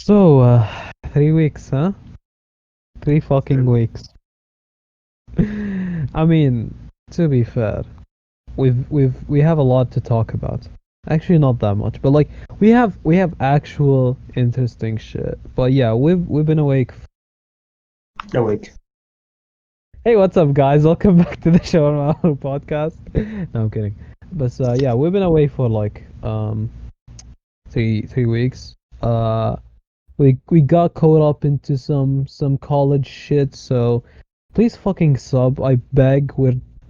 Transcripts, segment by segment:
So, 3 weeks, huh? 3 fucking weeks. I mean, to be fair, we have a lot to talk about. Actually, not that much, but like we have actual interesting shit. But yeah, we've been awake. Awake. Hey, what's up, guys? Welcome back to the show on our podcast. No, I'm kidding. But yeah, we've been away for like three weeks. We got caught up into some college shit, so please fucking sub, I beg.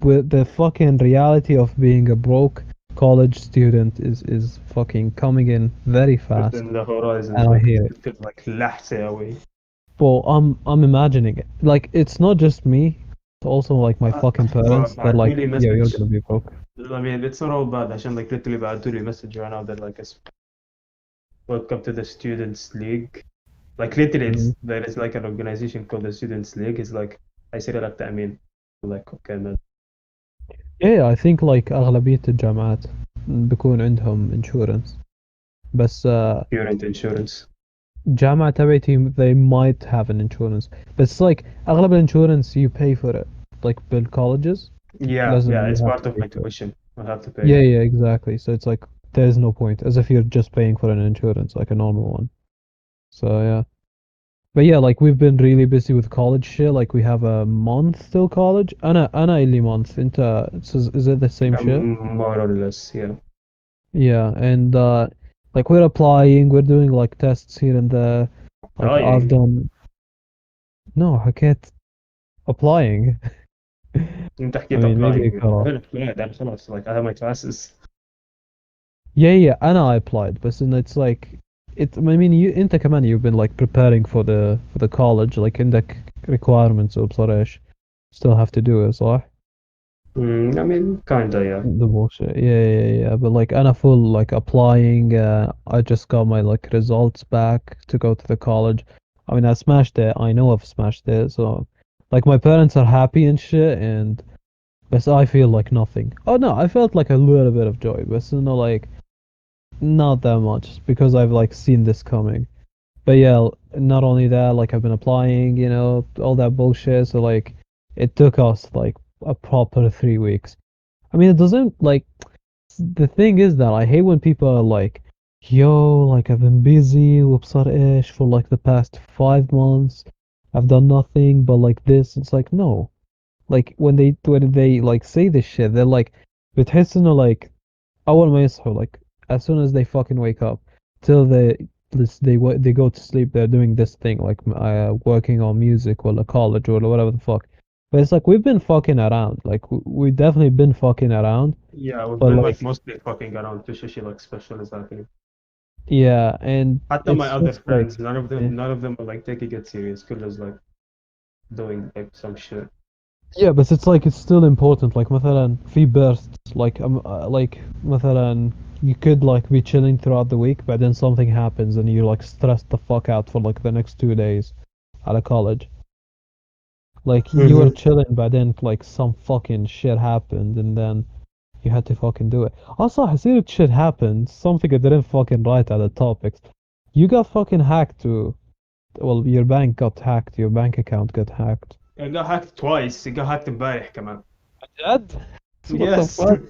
With the fucking reality of being a broke college student is fucking coming in very fast, Within the horizons, and I like hear it. it feels like لحظة away. Well, I'm imagining it. Like it's not just me, it's also like my fucking parents. They're بعتوا like, لي yeah, you're message. gonna be broke. I mean, it's not all bad عشان like literally بعتوا لي message right now that like welcome to the Students League. Like literally, Mhm. there is like an organization called the Students League. It's like I said it like that. I mean, like okay man, Yeah, I think like أغلبية الجامعات بيكون عندهم insurance. بس you're into insurance. جامعة تبعتي they might have an insurance بس like أغلب الانشورنس you pay for it like بالcolleges Yeah, لازم you it's have part to of pay my for it. tuition. I have to pay. Yeah, exactly, so it's like there's no point as if you're just paying for an insurance like a normal one. So yeah, but yeah, like we've been really busy with college shit. Like we have a month till college. أنا اللي month انت is it the same shit? More or less, yeah. Yeah, and like we're applying, we're doing like tests here and there. Like I've Dying. done no حكيت applying. انت I حكيت mean, maybe applying. cut off. Then خلاص like I have my classes. Yeah, أنا applied, but then it's like I mean, أنت كمان you've been like preparing for the college, like عندك requirements وبصر إيش still have to do it, صح? I mean, kinda, yeah. The bullshit. Yeah. But like أنا full like applying. I just got my like results back to go to the college. I mean, I smashed it. I know I've smashed it. So like my parents are happy and shit, and but I feel like nothing. Oh no, I felt like a little bit of joy, but you know, like not that much because I've like seen this coming. But yeah, not only that, like I've been applying, all that bullshit. So like it took us like a proper 3 weeks. I mean, it doesn't like the thing is that I hate when people are like, yo, like I've been busy وبصر إيش for like the past 5 months. I've done nothing but like this. It's like no. Like when they like say this shit, they're like بتحس إنه like أول ما يصحوا like as soon as they fucking wake up till they go to sleep they're doing this thing like working on music or college or whatever the fuck. But it's like we've been fucking around. Like we definitely been fucking around. Yeah, we've But been like like mostly fucking around to shit like special is happening. yeah, and حتى my it's other just like friends, none of yeah. them, none of them are like taking it serious. Kullas like doing like some shit. Yeah, but it's like it's still important. Like مثلا في bursts like مثلا you could like be chilling throughout the week, but then something happens and you like stressed the fuck out for like the next 2 days out of college. Like you were Mm-hmm. chilling, but then like some fucking shit happened, and then you had to fucking do it. Also, I see shit happened. Something I didn't fucking write at the topics. You got fucking hacked too. Well, your bank got hacked. Your bank account got hacked. I got hacked twice. I got hacked امبارح كمان. Jad? What the Yes. fuck?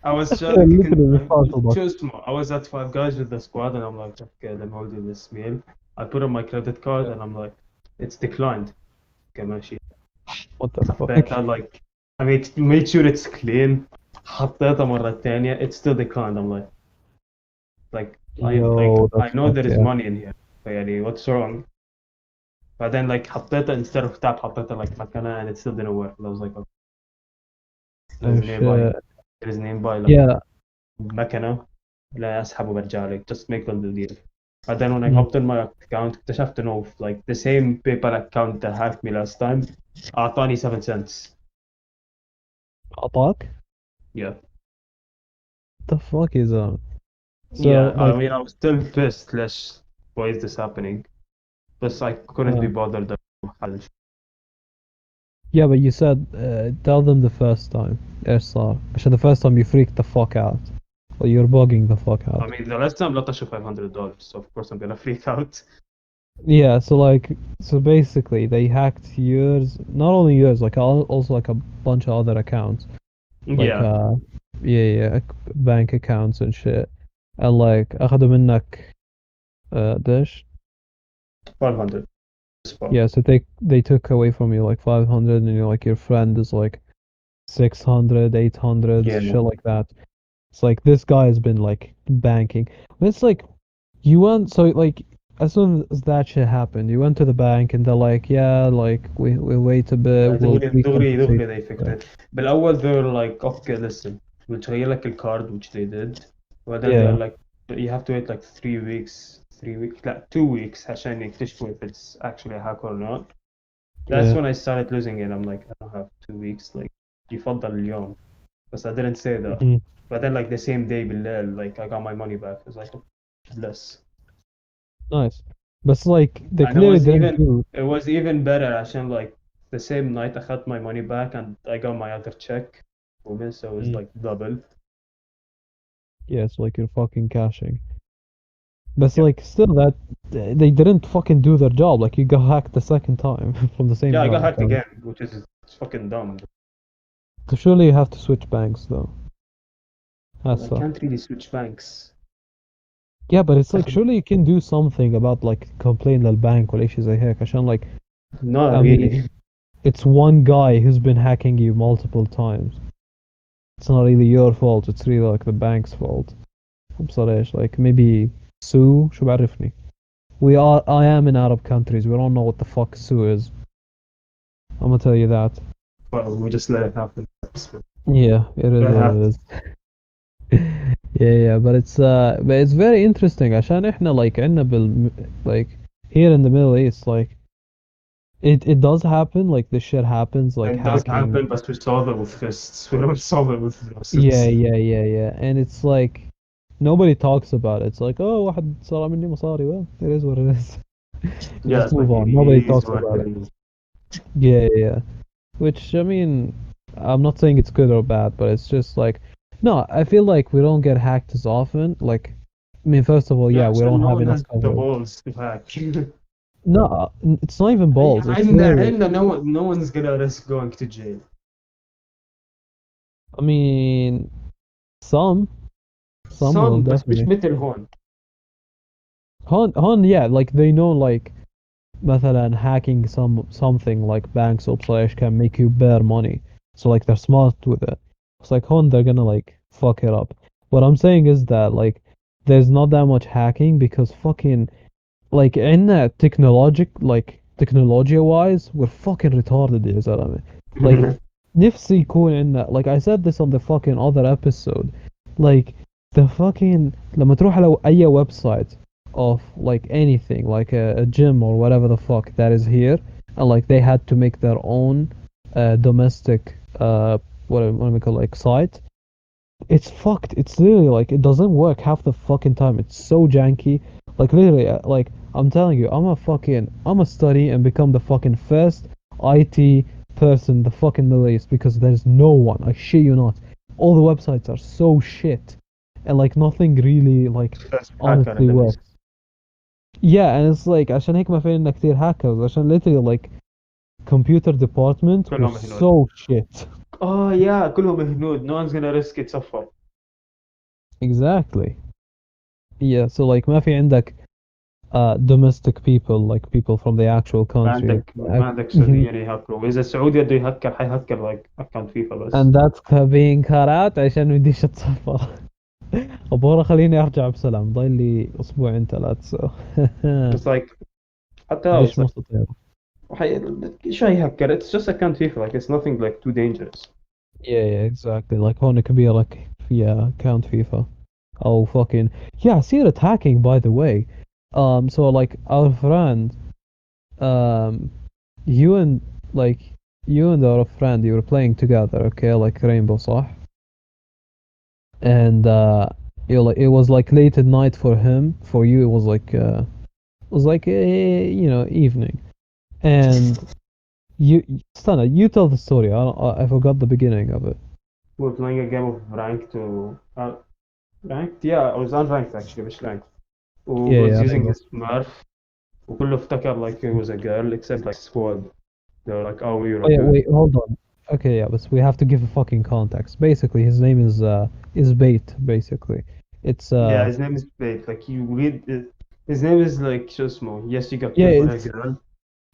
I was Literally the just I was at Five Guys with the squad and I'm like, okay, let me order this meal. I put on my credit card and I'm like, it's declined. Okay, ماشي. What the fuck? حطيتها like I made sure it's clean. حطيتها مرة تانية. It's still declined. I'm like Yo, the I know fuck, there is yeah. money in here. يعني what's wrong? But then like حطيتها instead of tap حطيتها like مكانها and it still didn't work. I was like, okay, Oh there's nearby shit. there's nearby like Yeah. مكنة لا أسحب وبرجع لك just make them the deal. But then when I Mm. hopped on my account اكتشفت إنه like the same PayPal account that hacked me last time أعطاني 7 cents. Attack? Yeah. The fuck is that? So Yeah, I like mean, I was still pissed, less, why is this happening? But I couldn't be uh, bothered. yeah, but you said tell them the first time. ايش صار? عشان the first time you freaked the fuck out. Well, you're bugging the fuck I out. mean, the last time لطشوا $500, so of course I'm gonna freak out. Yeah, so like, so basically they hacked yours, not only yours, like also like a bunch of other accounts, like Yeah, yeah, yeah, bank accounts and shit. And like أخذوا منك dish. 500 spot. Yeah, so they took away from you like 500, and you're like your friend is like 600, 800, Yeah, shit like that. It's like this guy has been like banking. But it's like you went, so like as soon as that shit happened, you went to the bank and they're like, yeah, like we'll wait a bit, we'll دغري دغري recompensate دغري they fixed you. it. بالاول they're like okay listen we'll تغير لك الكارد which they did وبعدين they're Yeah, like you have to wait like 3 weeks 3 weeks لا 2 weeks عشان يكتشفوا if it's actually a hack or not. That's yeah. when I started losing it. I'm like I don't have 2 weeks like يفضل اليوم بس I didn't say that. Mhm. But then like the same day بالليل like I got my money back. It was like less. Nice. But it's like they And clearly didn't do. it was even better عشان like the same night I got my money back and I got my other check woman, so it was Mm. like double. Yeah, it's like you're fucking cashing. But it's Yeah. like still that they didn't fucking do their job. Like you got hacked the second time from the same Yeah, I got bank. hacked again, which is it's fucking dumb. So surely you have to switch banks though. That I sucks. can't really switch banks. Yeah, but it's like Fucking surely you can do something about like complain للبنك ولا شيء زي هيك عشان like not I mean really. it's one guy who's been hacking you multiple times. It's not really your fault, it's really like the bank's fault. بصراحة ايش like maybe sue شو بعرفني. I am in Arab countries. We don't know what the fuck sue is. I'm gonna tell you that. Well, we just let it happen. Yeah, it is Let it what happen. it is. Yeah, but it's very interesting عشان احنا like عندنا like here in the Middle East like it does happen, like this shit happens, like It does hacking. happen, but we solve it with fists. We don't solve it with Yeah, lawsuits. yeah. And it's like nobody talks about it. It's like, oh, واحد سرق مني مصاري. Well, it is what it is. You Yeah, just it's move like on. it Nobody is talks what about it it. is. Yeah. Which I mean, I'm not saying it's good or bad, but it's just like, no, I feel like we don't get hacked as often. Like, I mean, first of all, Yeah, yeah, we عشان don't no have one enough has the coverage. balls to hack. No, it's not even balls. It's literally, عندنا no one's gonna risk going to jail. I mean, some, some will Some بس مش definitely. مثل هون. Yeah, like they know, like, مثلا hacking something like banks or slash can make you bear money. So like they're smart with it. It's like hon, they're gonna like fuck it up. What I'm saying is that like there's not that much hacking because fucking like in that technology wise we're fucking retarded يا زلمة. Like نفسي يكون عندنا, like I said this on the fucking other episode, like the fucking لما تروح على أي website of like anything like a gym or whatever the fuck that is here, and like they had to make their own domestic what do we call like site. It's fucked. It's literally like it doesn't work half the fucking time. It's so janky. Like literally, like I'm telling you, I'm a study and become the fucking first IT person in the fucking Middle East because there's no one. I shit you not. All the websites are so shit, and like nothing really like First hacker in honestly the works. list. Yeah, and it's like عشان هيك ما في عندنا كتير hackers عشان literally like computer department we're كلهم هنود. so shit. اه يا كلهم هنود. No one's gonna risk يتصفى. Exactly. Yeah, so like ما في عندك domestic people, like people from the actual country. ما عندك سعوديين يهكروا. وإذا السعودي بده يهكر حيهكر like account فيفا And بس. that's being cut out عشان ما بديش اتصفى. أبغى خليني أرجع بسلام ضايل لي أسبوعين ثلاث so. It's like حتى لو ديش it's like مستطيع. حي... شو هيهكر. It's just account فيفا like it's nothing like too dangerous. Yeah, exactly. Like هون كبيرك yeah count FIFA. Oh fucking yeah, سيرة hacking by the way. So like our friend um you and like you and our friend you were playing together, okay, like Rainbow صح? And it was like late at night for him. For you, it was like evening. And you, Stana, you tell the story. I forgot the beginning of it. We're playing a game of ranked to ranked. Yeah, I was unranked actually مش ranked. Yeah, Was yeah, using Rainbow. this Smurf. وكله افتكر like he was a girl except like squad. They were like, oh, you're Oh a yeah, girl. wait, hold on. Okay, yeah, but we have to give a fucking context. Basically, his name is Bait. Basically, it's Yeah, his name is Bait. Like you read it, his name is like شو اسمه. Yes, he got yeah, killed by a it's girl,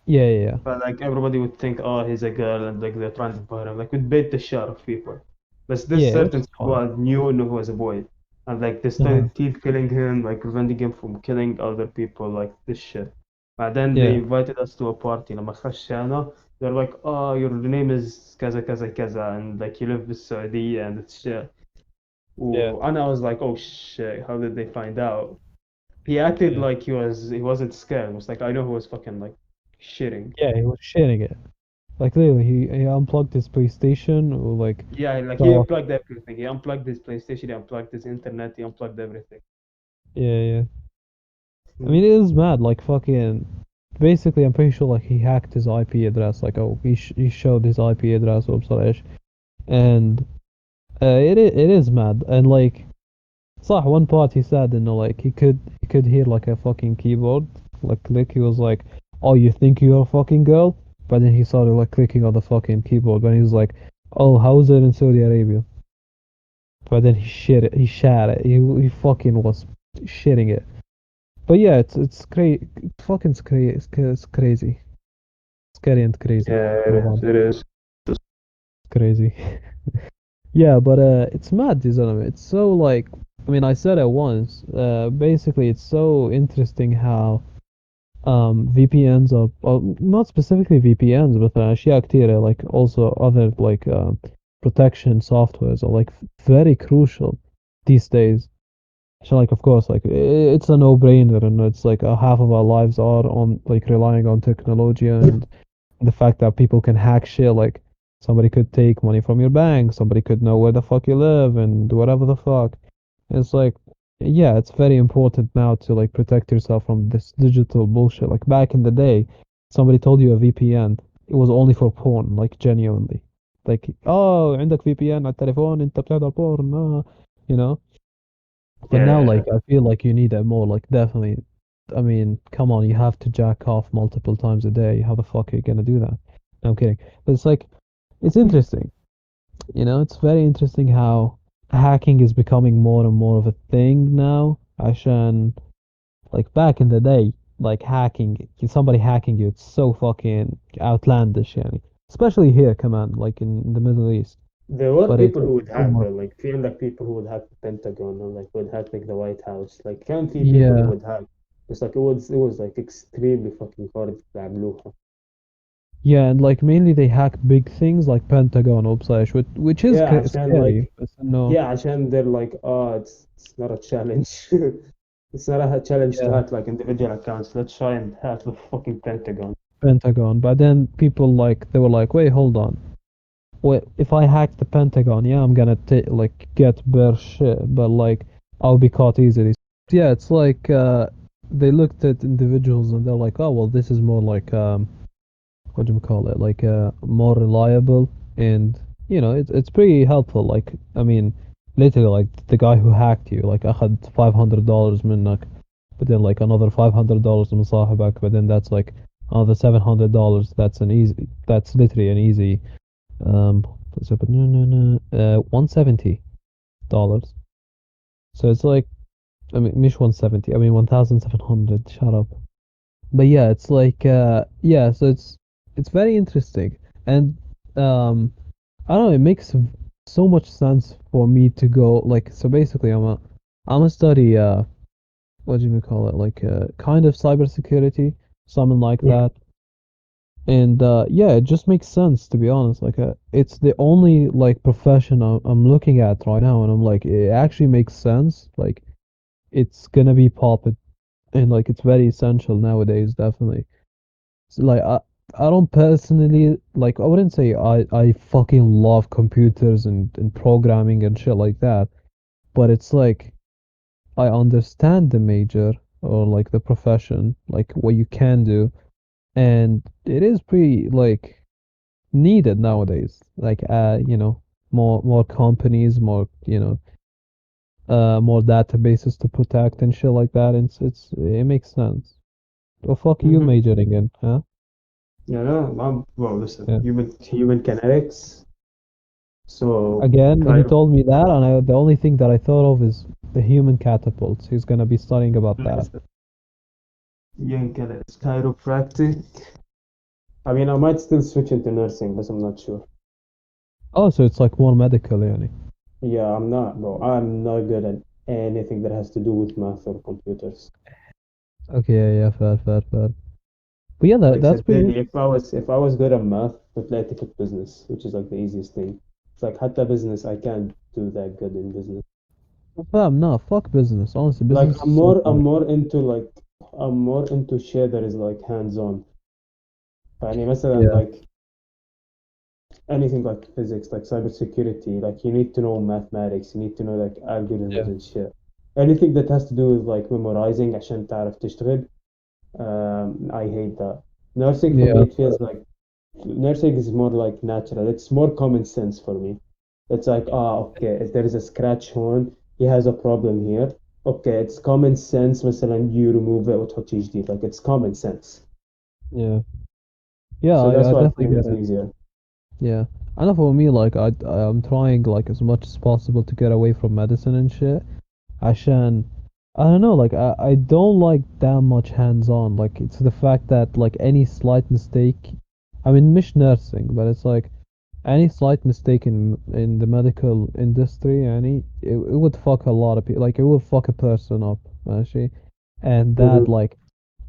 yeah, yeah, yeah, but like everybody would think, oh, he's a girl, and like they're trying to fight him. Like with Bait the shot of people. But this yeah, which certain is fine. squad knew he was a boy, and like they Uh-huh. started keep killing him, like preventing him from killing other people, like this shit. And then they Yeah, invited us to a party. لما خشينا, they're like, oh, your name is كذا كذا كذا, and like you live in Saudi, and it's shit. yeah, And I was like, oh shit, how did they find out? He acted yeah, like he wasn't scared. It was like I know he was fucking like shitting. yeah. He was sharing it. Like literally, he unplugged his PlayStation or like Yeah, like he got unplugged everything. He unplugged his PlayStation, he unplugged his internet, he unplugged everything. yeah, yeah. I Mm. mean, it is mad. Like fucking. Basically, I'm pretty sure like he hacked his IP address. Like, oh, he showed his IP address or slash, and it is mad. And like, صح, one part he said, like he could hear like a fucking keyboard like click. He was like, "Oh, you think you're a fucking girl?" But then he started like clicking on the fucking keyboard, and he was like, "Oh, how's it in Saudi Arabia?" But then he shit it. He shat it. He fucking was shitting it. But yeah, it's crazy. Fucking crazy. It's crazy. Scary and crazy. Yeah, it is. Marwan. It is. Crazy. Yeah, but it's mad, isn't it? It's so like, I mean, I said it once. Basically, it's so interesting how VPNs are, well, not specifically VPNs, but أشياء كتيرة, like also other like protection softwares are like very crucial these days. So like, of course, like it's a no-brainer, and it's like half of our lives are on like relying on technology, and the fact that people can hack shit, like somebody could take money from your bank, somebody could know where the fuck you live and whatever the fuck. It's like, yeah, it's very important now to like protect yourself from this digital bullshit. Like back in the day, somebody told you a VPN, it was only for porn, like genuinely. Like, oh, عندك VPN على التليفون انت بتحضر porn, you know? But Yeah, now, yeah. like, I feel like you need it more. Like, definitely. I mean, come on, you have to jack off multiple times a day. How the fuck are you gonna do that? No, I'm kidding. But it's like, it's interesting. It's very interesting how hacking is becoming more and more of a thing now. عشان, like, back in the day, like, somebody hacking you, it's so fucking outlandish, يعني. Especially here, come on, like, in the Middle East. There were But it's people who would so hack much. though, like feel like people who would hack the Pentagon or like would hack like the White House. Like can few people who Yeah. would hack. It's like it was like extremely fucking hard to يعملوها. Yeah, and like mainly they hack big things like Pentagon website, which is Yeah, عشان scary. like But no, yeah, عشان they're like, oh, it's not a challenge. It's not a challenge to yeah, hack like individual accounts. Let's try and hack the fucking Pentagon. Pentagon. But then people like they were like, wait, hold on. Wait, if I hack the Pentagon, yeah, I'm gonna like get bear shit, but like I'll be caught easily. Yeah, it's like they looked at individuals and they're like, oh well, this is more like what do you call it? Like more reliable, and it's pretty helpful. Like I mean, literally, like the guy who hacked you, like I had $500 منك, but then like another $500 من صاحبك, but then that's like another $700. That's literally an easy um but no no no $170. So it's like, I mean مش 170, I mean 1700. Shut up. But yeah, it's like yeah, so it's very interesting. And um I don't know, it makes so much sense for me to go, like, so basically I'm a study what do you call it, like kind of cybersecurity, something like Yeah. that. And yeah, it just makes sense, to be honest. Like it's the only like profession I'm looking at right now, and I'm like, it actually makes sense. Like it's gonna be popping, and like it's very essential nowadays, definitely. So, like I don't personally, like, I wouldn't say I fucking love computers and programming and shit like that, but it's like I understand the major, or like the profession, like what you can do, and it is pretty like needed nowadays. Like more companies, more more databases to protect and shit like that. And it makes sense. The fuck are you Mm-hmm. majoring in, huh? Yeah, no, well, listen, Yeah. human kinetics. So, Again, he Cairo, told me that, and the only thing that I thought of is the human catapults. He's gonna be studying about that. listen, human kinetics, chiropractic. I mean, I might still switch into nursing, but I'm not sure. Oh, so it's like more medical, yani. Yeah, I'm not, bro. I'm not good at anything that has to do with math or computers. Okay, yeah, yeah, fair, fair, fair. But yeah, Like that's pretty صدقني, interesting. if I was good at math, I'd like to pick business, which is like the easiest thing. It's like حتى business, I can't do that good in business. Fam, no, fuck business. Honestly, Like business I'm is so more I'm boring. more into like I'm more into shit that is like hands-on. يعني مثلا Yeah, like anything like physics, like cybersecurity, like you need to know mathematics, you need to know like algorithms yeah, and shit. Anything that has to do with like memorizing عشان تعرف تشتغل. I hate that. Nursing for me, yeah, it feels like nursing is more like natural. It's more common sense for me. It's like, okay, if there is a scratch horn, he has a problem here. Okay, it's common sense. مثلا you remove it وتحط جديد. Like it's common sense. yeah. Yeah, So that's I why I definitely find get it it. easier. Yeah. I know for me, like, I'm trying, like, as much as possible to get away from medicine and shit. عشان I don't know, like I don't like that much hands-on. Like it's the fact that like any slight mistake, I mean مش nursing, but it's like any slight mistake in the medical industry, يعني it would fuck a lot of people. Like it would fuck a person up, ماشي? And Mm-hmm. that like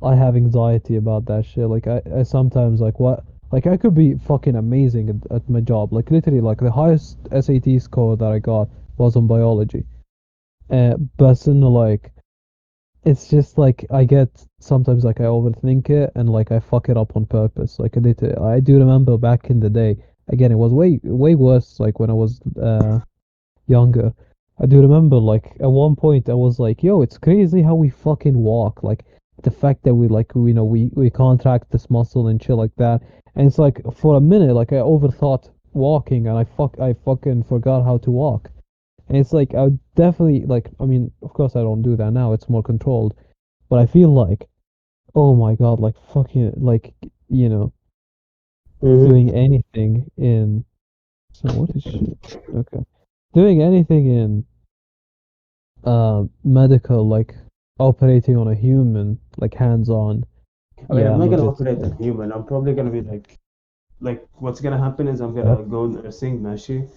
I have anxiety about that shit. Like I sometimes like I could be fucking amazing at my job. Like literally like the highest SAT score that I got was on biology. But in like it's just like I get sometimes like I overthink it and like I fuck it up on purpose. Like I do remember back in the day. Again, it was way worse. Like when I was younger, I do remember like at one point I was like, "Yo, it's crazy how we fucking walk." Like the fact that we contract this muscle and shit like that. And it's like for a minute, like I overthought walking and I fucking forgot how to walk. And it's like I would definitely like I mean, of course I don't do that now, it's more controlled. But I feel like, oh my god, like fucking like you know, doing Mm-hmm. anything in so what is shit? Okay. Doing anything in medical like operating on a human, like hands on, I mean, yeah, I'm I'm not a gonna bit operate on human. I'm probably gonna be like what's gonna happen is I'm scared. gonna go nursing, ماشي. Mm,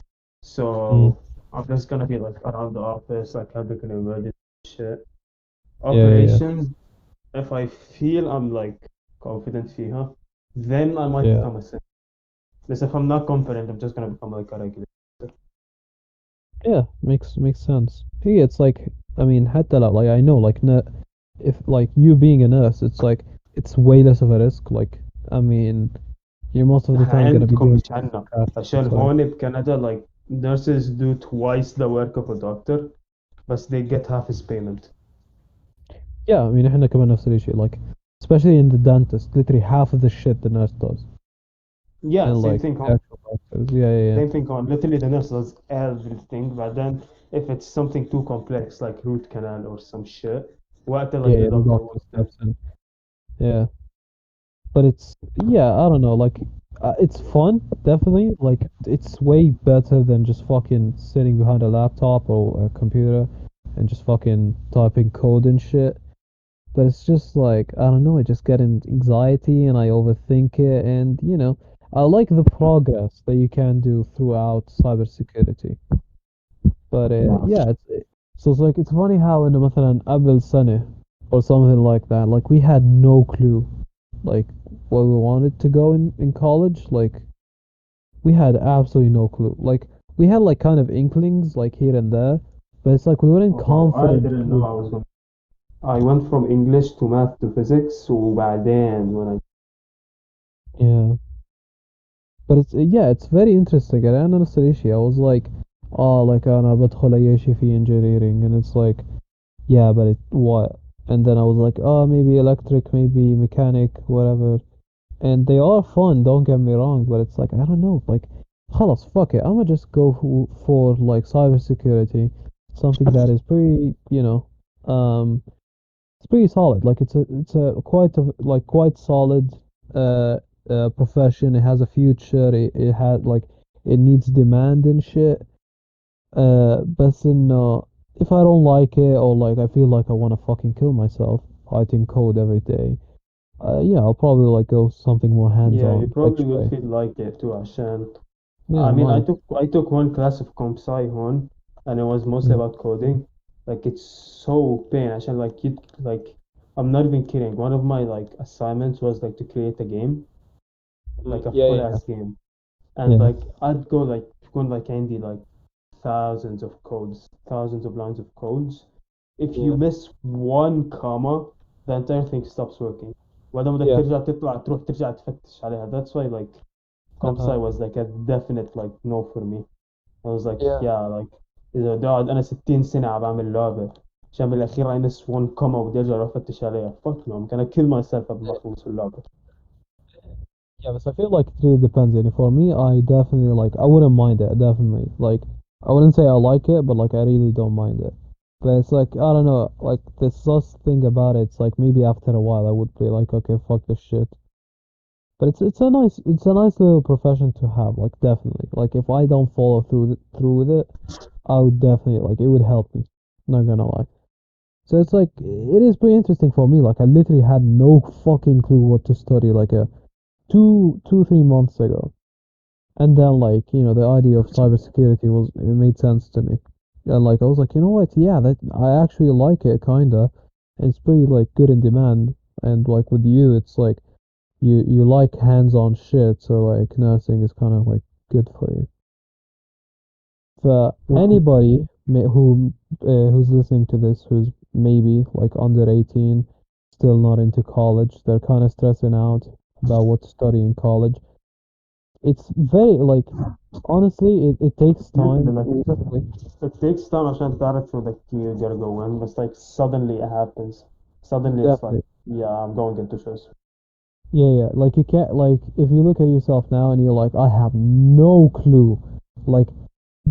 So I'm just gonna be like around the office, like helping an emergency shit. yeah, yeah, Operations, if I feel I'm like confident فيها, then I might yeah. become a sim. But if I'm not confident, I'm just gonna become like a regular. Yeah, makes sense. Hey, it's like I mean, حتى لو like I know like if like you being a nurse, it's like it's way less of a risk. Like I mean, you're most of the احنا time gonna be عندكم doing مش عنا tasks. عشان It's like هون بكندا like nurses do twice the work of a doctor, but they get half his payment. yeah, I mean احنا كمان نفس الشيء. Like especially in the dentist, literally half of the shit the nurse does, Yeah, and same like thing the home. actual doctors. Yeah, yeah, yeah. Same thing home. Literally, the nurse does everything, but then if it's something too complex, like root canal or some shit, what Yeah, like the yeah, the doctor doctor walks in. steps in. Yeah, but it's yeah, I don't know. Like it's fun, definitely. Like it's way better than just fucking sitting behind a laptop or a computer and just fucking typing code and shit. But it's just like I don't know. I just get an anxiety and I overthink it, and I like the progress that you can do throughout cybersecurity. But yeah, so it's like it's funny how in مثلا قبل سنة or something like that, like we had no clue like what we wanted to go in college. Like we had absolutely no clue. Like we had like kind of inklings like here and there, but it's like we weren't Oh, bro, I confident didn't know with I was going. I went from English to math to physics, وبعدين when I yeah. But it's yeah, it's very interesting. And أنا نفس الشيء. I was like, oh, like أنا بدخل أي شيء في engineering, and it's like, yeah, but it what? And then I was like, oh, maybe electric, maybe mechanic, whatever. And they are fun, don't get me wrong, but it's like I don't know, like خلاص fuck it, I'ma just go for like cybersecurity, something that is pretty, um, it's pretty solid. Like it's a quite quite solid uh profession. It has a future. It has like it needs demand and shit. But then if I don't like it or like I feel like I want to fucking kill myself writing code every day, yeah, I'll probably like go something more Yeah, you hands-on, like probably will Trey. feel like it too عشان Yeah, I I mean might. I took one class of comp sci hon and it was mostly Mm. about coding. Like it's so pain عشان like you like I'm not even kidding. One of my like assignments was like to create a game, like a Yeah, full yeah, ass game. And yeah, like I'd go like تكون like عندي like thousands of codes, thousands of lines of codes. If you yeah, miss one comma, the entire thing stops working. وهذا بدك yeah. ترجع تطلع تروح ترجع تفتش عليها. That's why like comp sci Uh-huh. was like a definite like no for me. I was like Yeah. yeah like إذا بدي أقعد أنا 60 سنة عم بعمل لعبة عشان بالأخير I miss one comma وبدي أرجع أروح أفتش عليها. Fuck no, I'm gonna kill myself قبل ما أخلص اللعبة. Yeah, but I feel like it really depends. And for me, I definitely like I wouldn't mind it, definitely. Like I wouldn't say I like it, but like I really don't mind it. But it's like I don't know, like the sus thing about it, it's like maybe after a while I would be like, okay, fuck this shit. But it's a nice little profession to have, like definitely. Like if I don't follow through with it, I would definitely like it would help me. Not gonna lie. So it's like it is pretty interesting for me. Like I literally had no fucking clue what to study like a 3 months ago. And then like, the idea of cybersecurity it made sense to me. And like I was like, you know what, yeah, that I actually like it kinda. And it's pretty like good in demand. And like with you it's like you like hands on shit, so like nursing is kinda like good for you. For anybody who's listening to this who's maybe like under 18, still not into college, they're kinda stressing out about what to study in college. It's very like honestly, it takes Literally time. like Like it takes time عشان تعرف شو بدك you gotta go in. But like suddenly it happens. Suddenly it's like definitely, yeah I'm going into this. yeah, yeah. Like you can't like if you look at yourself now and you're like, I have no clue. Like,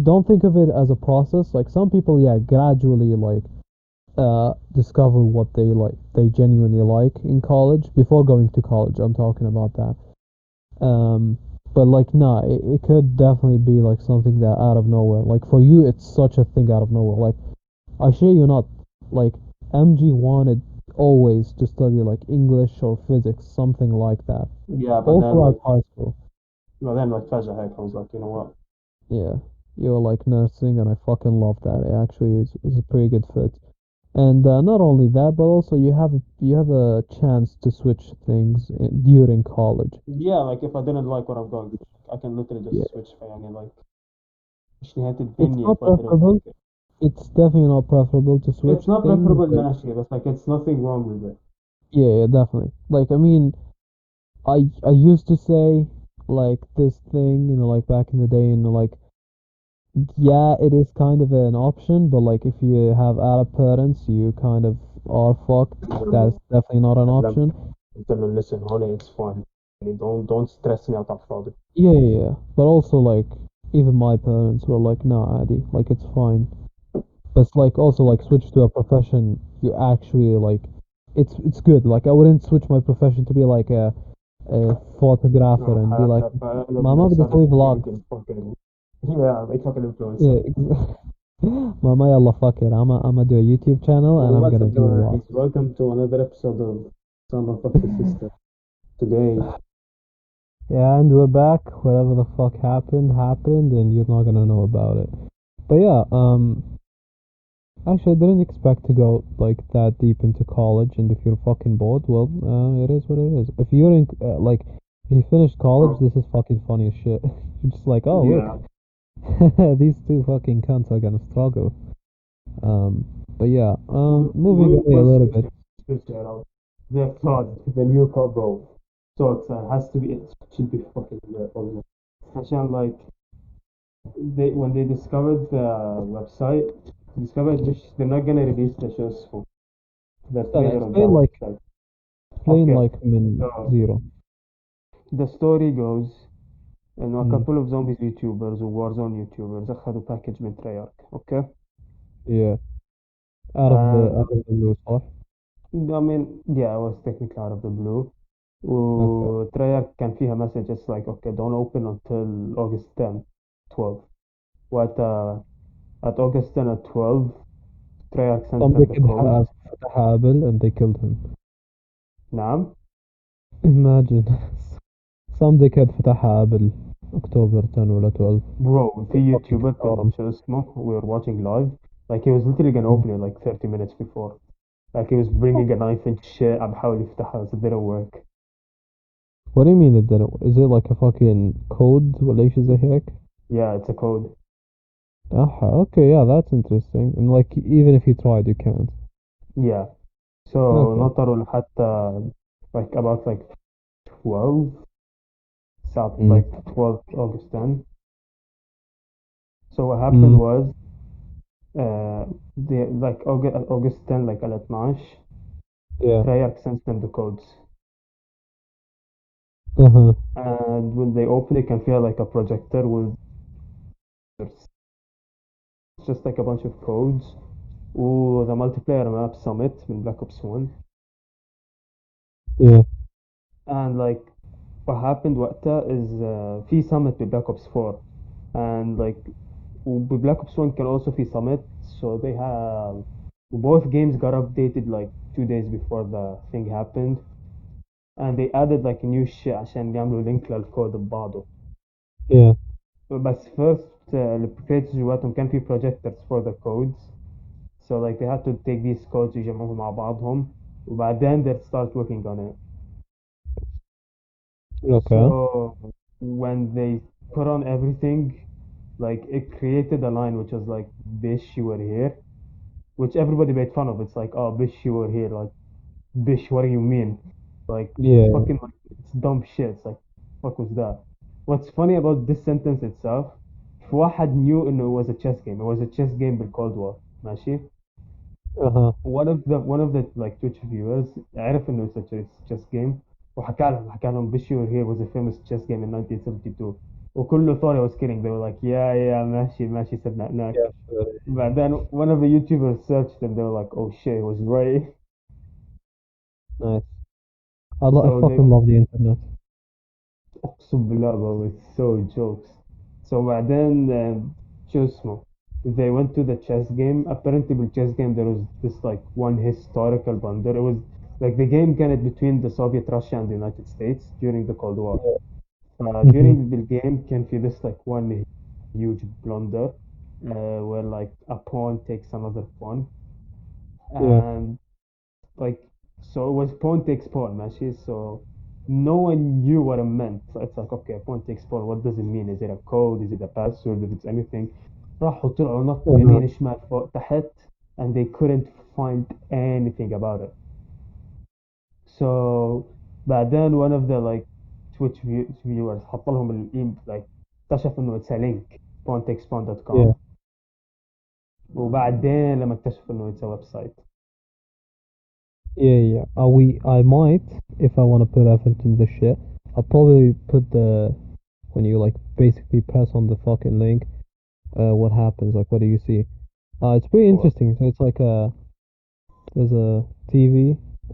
don't think of it as a process. Like some people, yeah, gradually like discover what they genuinely like in college before going to college. I'm talking about that. Um, but like, nah, it could definitely be like something that out of nowhere. Like for you, it's such a thing out of nowhere. Like I share you not, like MG wanted always to study like English or physics, something like that, Yeah, but all then throughout like high school. فجأة هيك I was like you know what. Yeah, you were like nursing, and I fucking love that. It actually is a pretty good fit. And not only that, but also you have a chance to switch things during college. Yeah, like if I didn't like what I'm going to, I can literally Yeah, just switch يعني like مش نهاية it's الدنيا not if I didn't like preferable. it. It's definitely not preferable to It's switch not things, preferable but ماشي but like it's nothing wrong with it. yeah, yeah, definitely. Like I mean, I used to say like this thing, like back in the day, like yeah, it is kind of an option, but like if you have Arab parents, you kind of are fucked. That's definitely not an لما option. قلت له listen honey it's fine يعني don't stress me out على الفاضي. Yeah, yeah, yeah. But also like even my parents were like, nah, Adi, like it's fine. But it's like also like switch to a profession you actually like. It's good. Like I wouldn't switch my profession to be like a photographer and be like, Mama بدي cyber أسوي vlog. security and fucking yeah like fucking influencer. Yeah, Mama يلا fuck it. I'm gonna do a YouTube channel and Well, I'm what's gonna up, do guys? vlogs. Welcome to another episode of Son of Fuck the System. Today, Yeah, and we're back. Whatever the fuck happened, and you're not gonna know about it. But yeah, actually, I didn't expect to go like that deep into college. And if you're fucking bored, well, it is what it is. If you're in like, if you finished college, oh, this is fucking funny as shit. You're just like, oh look, yeah, these two fucking cunts are gonna struggle. But yeah, moving away a we'll little switch bit. it. Switch it out. The cloud, the new combo. So it has to be, it should be fucking lit, almost. عشان like, when they discovered the website, discovered this, they're not gonna release the shows for the Yeah, trailer of that website. explain Okay, like min so zero. the story goes إنه a Mm, couple of zombies YouTubers و Warzone YouTubers أخذوا باكج من Treyarch. Okay. yeah, out of the And blue, صح? I mean, yeah, I was technically out of the blue. Okay. وترياك كان فيها messages like okay don't open until August 10 12 وقت at August 10 at 12 Treyarch sent Somebody them the could code. have فتحها قبل and they killed him. نعم. Imagine. Some dickhead فتحها قبل October 10 ولا 12. Bro They في fucking YouTuber got كان him. شو اسمه we were watching live like he was literally gonna Mm. open it like 30 minutes before like he was bringing a knife and shit عم بحاول يفتحها بس it didn't work. What do you mean it didn't? Is it like a fucking code ولا شيء زي هيك? Yeah, it's a code. Okay, yeah, that's interesting. And like, even if you tried, you can't. Yeah, so Okay. نطروا لحتى like about like 12 South Mm. like 12 August 10. So what happened Mm. was the like August 10 like على 12 Yeah. Treyarch sends them the codes Uh-huh. and when they open it كان فيها like a projector with just like a bunch of codes وذا multiplayer map summit من Black Ops 1 Yeah. and like what happened وقتها is في summit ب Black Ops 4 and like ب Black Ops 1 كان also في summit so they have both games got updated like 2 days before the thing happened and they added like new shit عشان يعملوا link للكود ببعضه Yeah. بس first الكريتورز جواتهم كان في projectors for the codes so like they had to take these codes يجمعوهم مع بعضهم وبعدين they start working on it. Okay. So when they put on everything, like it created a line which was like, "Bish, you were here," which everybody made fun of. It's like, "Oh, Bish, you were here." Like, Bish, what do you mean? Like, it's Yeah. fucking like it's dumb shit. It's like, fuck was that? What's funny about this sentence itself? في واحد knew إنه it was a chess game. It was a chess game بالكولد وور. ماشي. Uh-huh. One of the like Twitch viewers عرف إنه it's a chess game وحكى لهم Bishir here was a famous chess game in 1972 وكله thought I was kidding they were like yeah ماشي ماشي Yeah, صدقناك sure. بعدين one of the YouTubers searched and they were like oh shit he was right Nice. I so they fucking love the internet. أقسم بالله bro it's so jokes so بعدين شو اسمه they went to the chess game apparently بالchess game there was this like one historical blunder it was like the game كانت between the Soviet Russia and the United States during the Cold War Yeah. during Mm-hmm. the game كان في this like one huge blunder where like a pawn takes another pawn Yeah. and like so it was pawn takes pawn ماشي so no one knew what it meant so it's like okay pawn takes pawn what does it mean is it a code is it a password if it's anything راحوا طلعوا نطوا Uh-huh. يمين شمال فوق تحت and they couldn't find anything about it so بعدين one of the like Twitch viewers حط لهم like اكتشف انه it's a link Yeah. pawntextpawn.com وبعدين لما اكتشف انه it's a website Yeah, yeah. I might, if I want to put effort into the shit, I'll probably put when you like basically press on the fucking link, what happens? Like, what do you see? It's pretty What? interesting. So it's like there's a TV,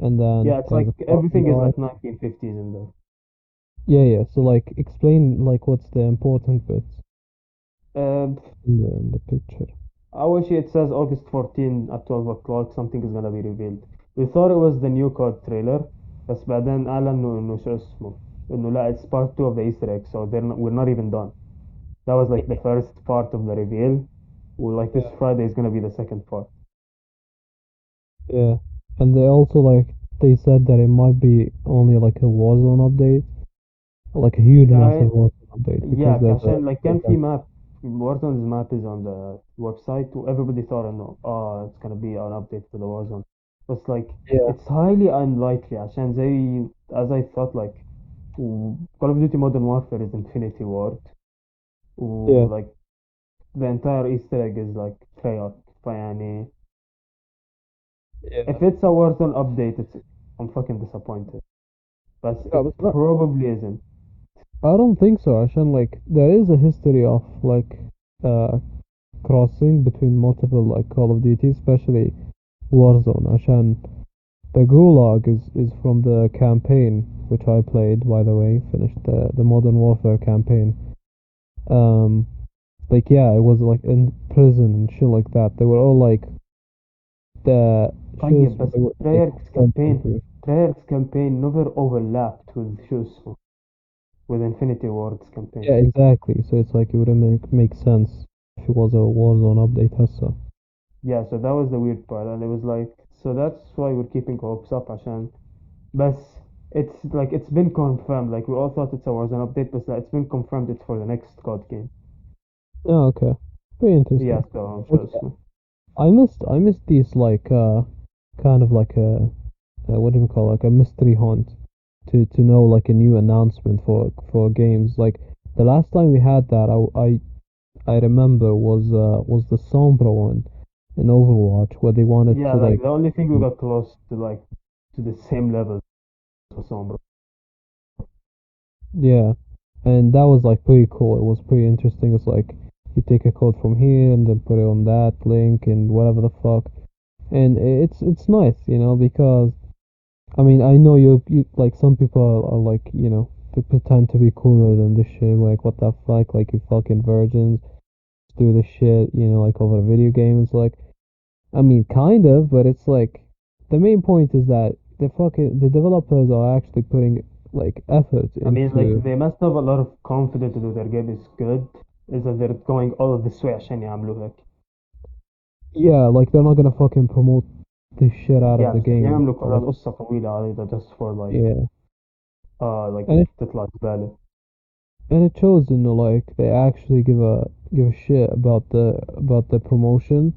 and then Yeah, it's there's like a everything is guy. like 1950s in there. Yeah, yeah. So like, explain like what's the important bits Uh, in the picture. I wish it says August 14 at 12 o'clock something is gonna be revealed. We thought it was the new code trailer بس بعدين قال انه شو اسمه انه لا it's part 2 of the Easter egg so we're not even done. That was like the first part of the reveal. Well, like this Yeah. Friday is gonna be the second part. Yeah, and they also like they said that it might be only like a Warzone update, like a huge Uh, massive Warzone update yeah, because there's a عشان like كان في different. map Warzone's map is on the website everybody thought انه it's gonna be an update to the Warzone. But it's like Yeah, it's highly unlikely عشان زي as I thought like Call of Duty Modern Warfare is Infinity Ward yeah, like the entire Easter egg is like Treyarch فيعني yeah. if it's a Warzone update it's I'm fucking disappointed but Yeah, it but no, probably isn't. I don't think so. عشان like there is a history of like uh crossing between multiple like Call of Duty, especially Warzone. عشان The Gulag is from the campaign which I played, by the way, finished the Modern Warfare campaign. Um, like yeah, it was like in prison and shit like that. They were all like the طيب shoes. بس They were like Treyarch's front campaign country. Treyarch's campaign never overlapped with شو اسمه with Infinity Ward's campaign. Yeah, exactly. So it's like it wouldn't make sense if it was a Warzone update. Hessa. Yeah, so that was the weird part, and it was like, so that's why we're keeping hopes up عشان بس it's like it's been confirmed. Like we all thought it was an update, but it's been confirmed it's for the next COD game. Oh, okay. Pretty Yeah, interesting. so I'm Like sure it's I missed these like kind of like a what do you call it? Like a mystery hunt to know like a new announcement for games. Like the last time we had that, I remember was the Sombra one in Overwatch where they wanted yeah, to like like the only thing we got close to like to the same level was Sombra. yeah, and that was like pretty cool. It was pretty interesting. It's like you take a code from here and then put it on that link and whatever the fuck, and it's nice, because I mean I know you like some people are like they pretend to be cooler than this shit. Like what the fuck? Like you fucking virgins do this shit, like over a video game. It's like I mean kind of, but it's like the main point is that the developers are actually putting like effort I mean, like into. they must have a lot of confidence that their game is good. Is that they're going all of this way عشان يعملوا هيك. Yeah, like they're not gonna fucking promote the shit out of Yeah, the عشان game. يعملوا Or like, قصة طويلة عريضة just for yeah, like and it تطلع زبالة. and it shows, like they actually give a shit about the promotion.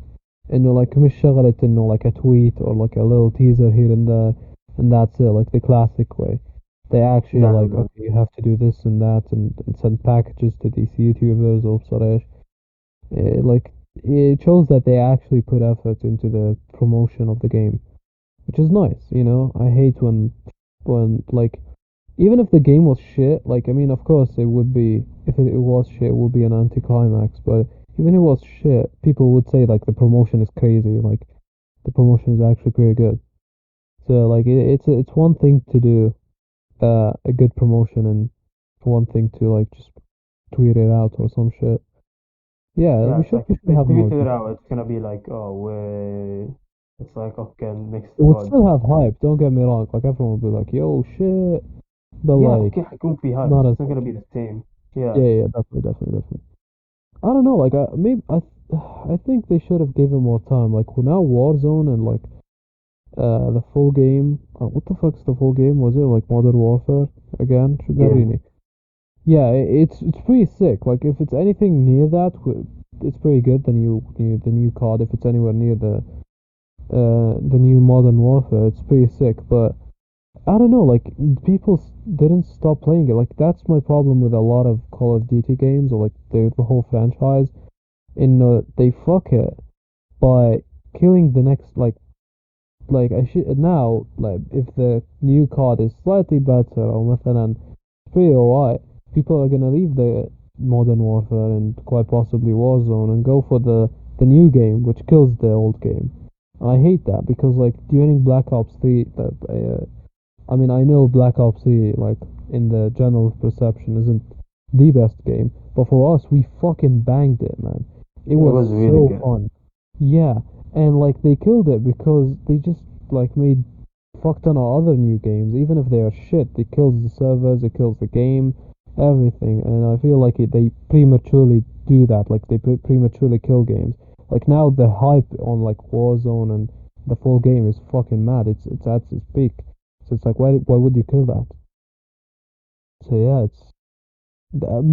Like مش شغلة like a tweet or like a little teaser here and there, and that's it. Like the classic way. They actually لا لا like لا. okay, you have to do this and that, and send packages to these YouTubers or صريش. Like it shows that they actually put effort into the promotion of the game, which is nice. I hate when like even if the game was shit, like I mean, of course it would be if it was shit, it would be an anticlimax. But even if it was shit, people would say like the promotion is crazy, like the promotion is actually pretty good. So like it's one thing to do a good promotion and one thing to like just tweet it out or some shit. Yeah, Yeah, we it's should like we if should they have more tweet of it this. out, it's gonna be like, oh, way. It's like, okay, next It would COD. still have hype. Don't get me wrong. Like everyone would be like, "Yo, shit," but Yeah, like okay, حيكون في hype, not but as it's not much. gonna be the same. Yeah, Yeah, yeah, definitely, definitely, definitely. I don't know. Like, maybe I think they should have given more time. Like, now Warzone and like the full game. What the fuck's the full game? Was it like Modern Warfare again? yeah, شو Yeah, it's pretty sick. Like, if it's anything near that, it's pretty good. The new COD. If it's anywhere near the new Modern Warfare, it's pretty sick. But I don't know. Like, people didn't stop playing it. Like, that's my problem with a lot of Call of Duty games or like the whole franchise. They fuck it by killing the next like I should now like if the new card is slightly better or مثلا it's pretty alright, people are gonna leave the Modern Warfare and quite possibly Warzone and go for the new game which kills the old game. And I hate that because like during Black Ops 3 I mean, I know Black Ops 3, like, in the general perception, isn't the best game, but for us, we fucking banged it, man. It it was was really so good. fun. Yeah, and, like, they killed it because they just, like, made fuck ton of other new games. Even if they are shit, it kills the servers, it kills the game, everything. And I feel like they prematurely do that, like, they prematurely kill games. Like, now the hype on, like, Warzone and the full game is fucking mad. It's at its peak. So it's like, why would you kill that? So yeah,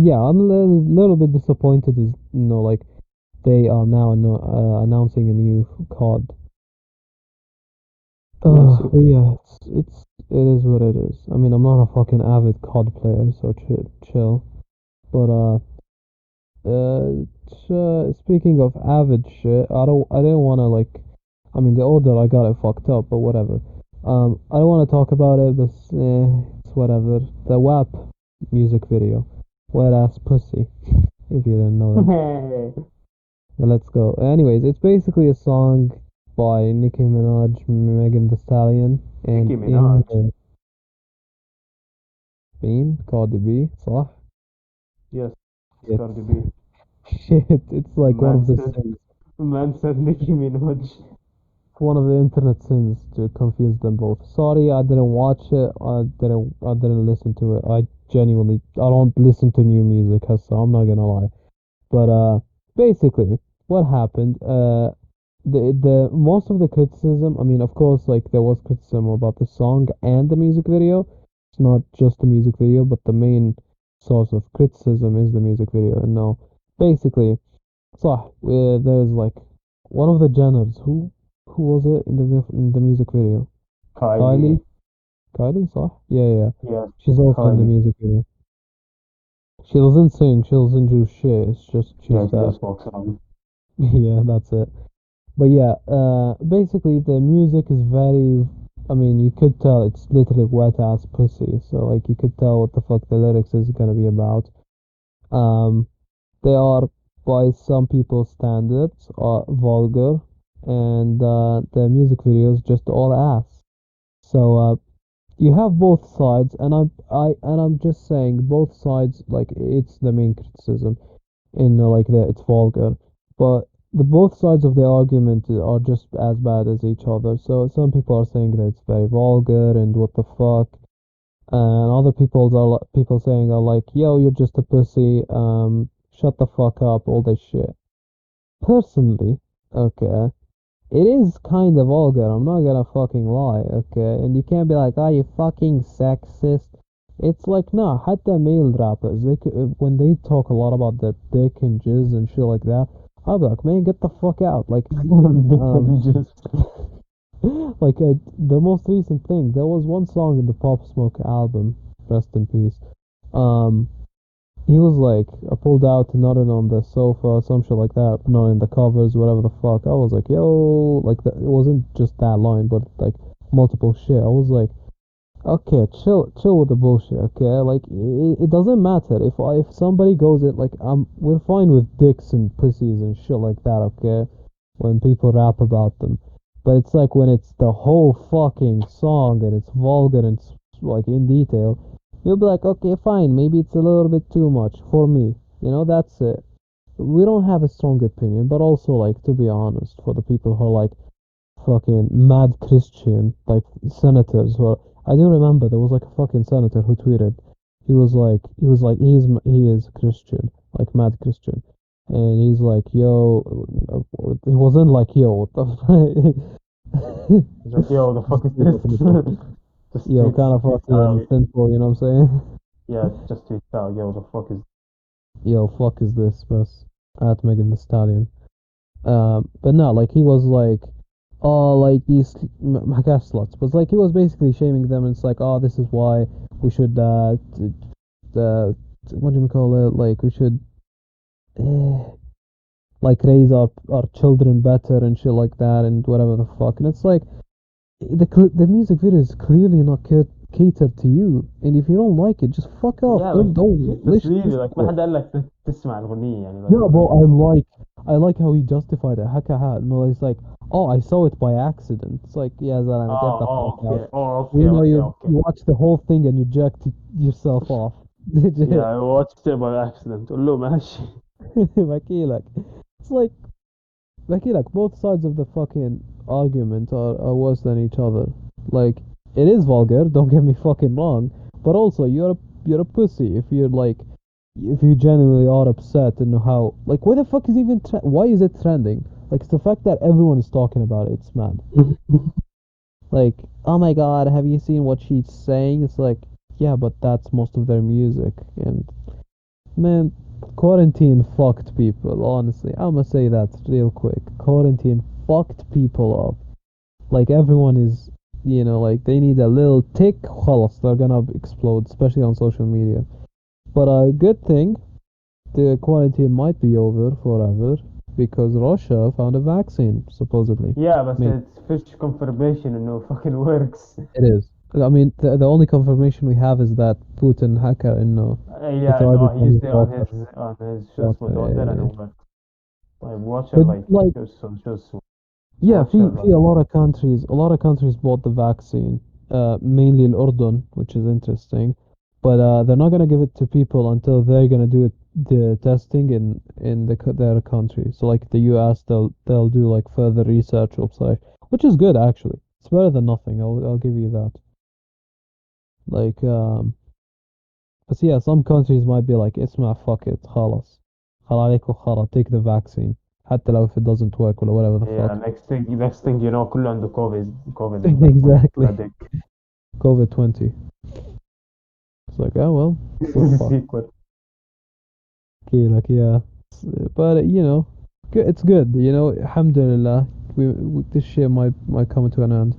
yeah, I'm a little bit disappointed. Is like they are now no, announcing a new COD. We'll see. But yeah, it is what it is. I mean, I'm not a fucking avid COD player, so chill. But speaking of avid shit, I didn't want to like. I mean, the order I got it fucked up, but whatever. I don't want to talk about it, but it's whatever. The WAP music video, Wet Ass Pussy. If you didn't know that, then let's go. Anyways, it's basically a song by Nicki Minaj, Megan Thee Stallion. And Nicki in Minaj. Spain, Cardi B, صح? Yes, it's Shit. Cardi B. Shit, it's like one Man of the said, sins. man said Nicki Minaj. One of the internet sins to confuse them both. Sorry, I didn't watch it. I didn't listen to it. I don't listen to new music, so I'm not gonna lie. But basically, what happened? The most of the criticism. I mean, of course, like there was criticism about the song and the music video. It's not just the music video, but the main source of criticism is the music video. And no, basically, so there's like one of the Jenners. Who was it in the music video? Kylie. Kylie. Kylie, صح? Yeah, yeah. Yes, She's also in the Kylie. music video. She doesn't sing. She doesn't do shit. It's just Yeah, she's she that. just walks around. Yeah, that's it. But yeah, basically the music is very. I mean, you could tell it's literally wet ass pussy. So like, you could tell what the fuck the lyrics is gonna be about. Um, they are by some people's standards vulgar, and the music videos just all ass. So you have both sides, and I'm just saying both sides. Like, it's the main criticism in like that it's vulgar, but the both sides of the argument are just as bad as each other. So some people are saying that it's very vulgar and what the fuck, and other people saying are like, yo, you're just a pussy, shut the fuck up, all this shit. Personally, okay, it is kind of vulgar, I'm not gonna fucking lie, okay? And you can't be like, ah, you fucking sexist. It's like, nah, hatta male rappers, when they talk a lot about the dick and jizz and shit like that, I'll be like, man, get the fuck out. Like, um, Just like the most recent thing, there was one song in the Pop Smoke album, rest in peace. Um, he was like, I pulled out, nodded on the sofa, some shit like that, not in the covers, whatever the fuck. I was like, yo, like, it wasn't just that line, but like multiple shit. I was like, okay, chill with the bullshit, okay? Like, it doesn't matter if somebody goes it like, we're fine with dicks and pussies and shit like that, okay? When people rap about them, but it's like when it's the whole fucking song and it's vulgar and it's like in detail, you'll be like, okay, fine, maybe it's a little bit too much for me, that's it. We don't have a strong opinion, but also, like, to be honest, for the people who are like fucking mad Christian, like senators who are, I do remember there was like a fucking senator who tweeted, he is Christian, like mad Christian, and he's like, yo, he wasn't like, yo, what the he's like, yo, the fuck is Just looking at this? Just yo, kind of tweet fucking out. sinful, you know what I'm saying? Yeah, just tweet out. Yo, the fuck is. Yo, fuck is this, bus at Megan the Stallion. But no, like he was like, oh, like these Macash sluts, but like he was basically shaming them, and it's like, oh, this is why we should, what do we call it? Like, we should, eh, like, raise our children better and shit like that, and whatever the fuck. And it's like, the music video is clearly not catered to you, and if you don't like it, just fuck off. Yeah, like, Don't just listen, leave it. listen Like, ما to it. حد قال لك تسمع الأغنية يعني Yeah, but الأغنية. I like how he justified it. Haka no, he's like, oh, I saw it by accident. It's like, yeah, Zalama, get the fuck out. Okay. Oh, We okay, know okay, you okay. watched the whole thing and you jacked yourself off. Yeah, Legit. I watched it by accident. قول له ماشي. Like, it's like both sides of the fucking argument are worse than each other. Like, it is vulgar, don't get me fucking wrong, but also you're a pussy if you genuinely are upset and how, like, why the fuck is even why is it trending? Like, it's the fact that everyone is talking about it. It's mad. Like, oh my god, have you seen what she's saying? It's like, yeah, but that's most of their music. And man, quarantine fucked people, honestly. I'ma say that real quick. Quarantine fucked people up. Like, everyone is, like, they need a little tick, خلاص, they're gonna explode, especially on social media. But a good thing, the quarantine might be over forever because Russia found a vaccine, supposedly. Yeah, but Maybe. it's fish confirmation and no fucking works. It is. I mean, the only confirmation we have is that Putin hacker he Yeah, tried no, it he on his used it daughter. on his شو اسمه Daughter, daughter and yeah, it yeah. worked. Like watch her But like like, شو اسمه yeah, watch her a like lot of countries bought the vaccine. mainly Urdun, which is interesting. But they're not gonna give it to people until they're gonna do it, the testing in their country. So like the U.S., they'll do like further research website, which is good actually. It's better than nothing. I'll give you that. Like but yeah, some countries might be like, اسمع fuck it, خلاص. خلاص عليك وخلاص, take the vaccine. حتى لو if it doesn't work or whatever the Yeah, fuck. next thing you know, كله عنده COVID Exactly. وناديك. COVID 20. It's like, oh well, we're fucked. Sequel. Okay, like yeah. But it's good. Alhamdulillah, this shit might come to an end.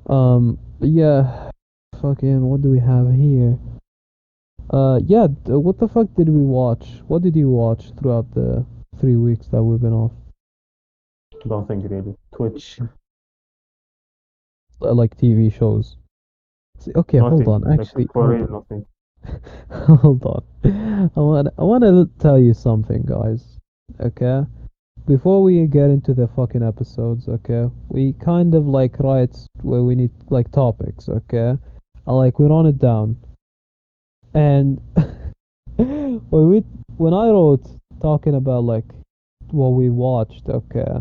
But yeah, fucking, what do we have here? Yeah, what the fuck did we watch? What did you watch throughout the 3 weeks that we've been off? Don't think really. Twitch, Like TV shows. Okay, hold nothing. on. Like Actually, for hold real, on. nothing. Hold on. I want to tell you something, guys. Okay? Before we get into the fucking episodes, okay? We kind of like write where we need like topics, okay? Like we run it down. And when I wrote talking about like what we watched, okay?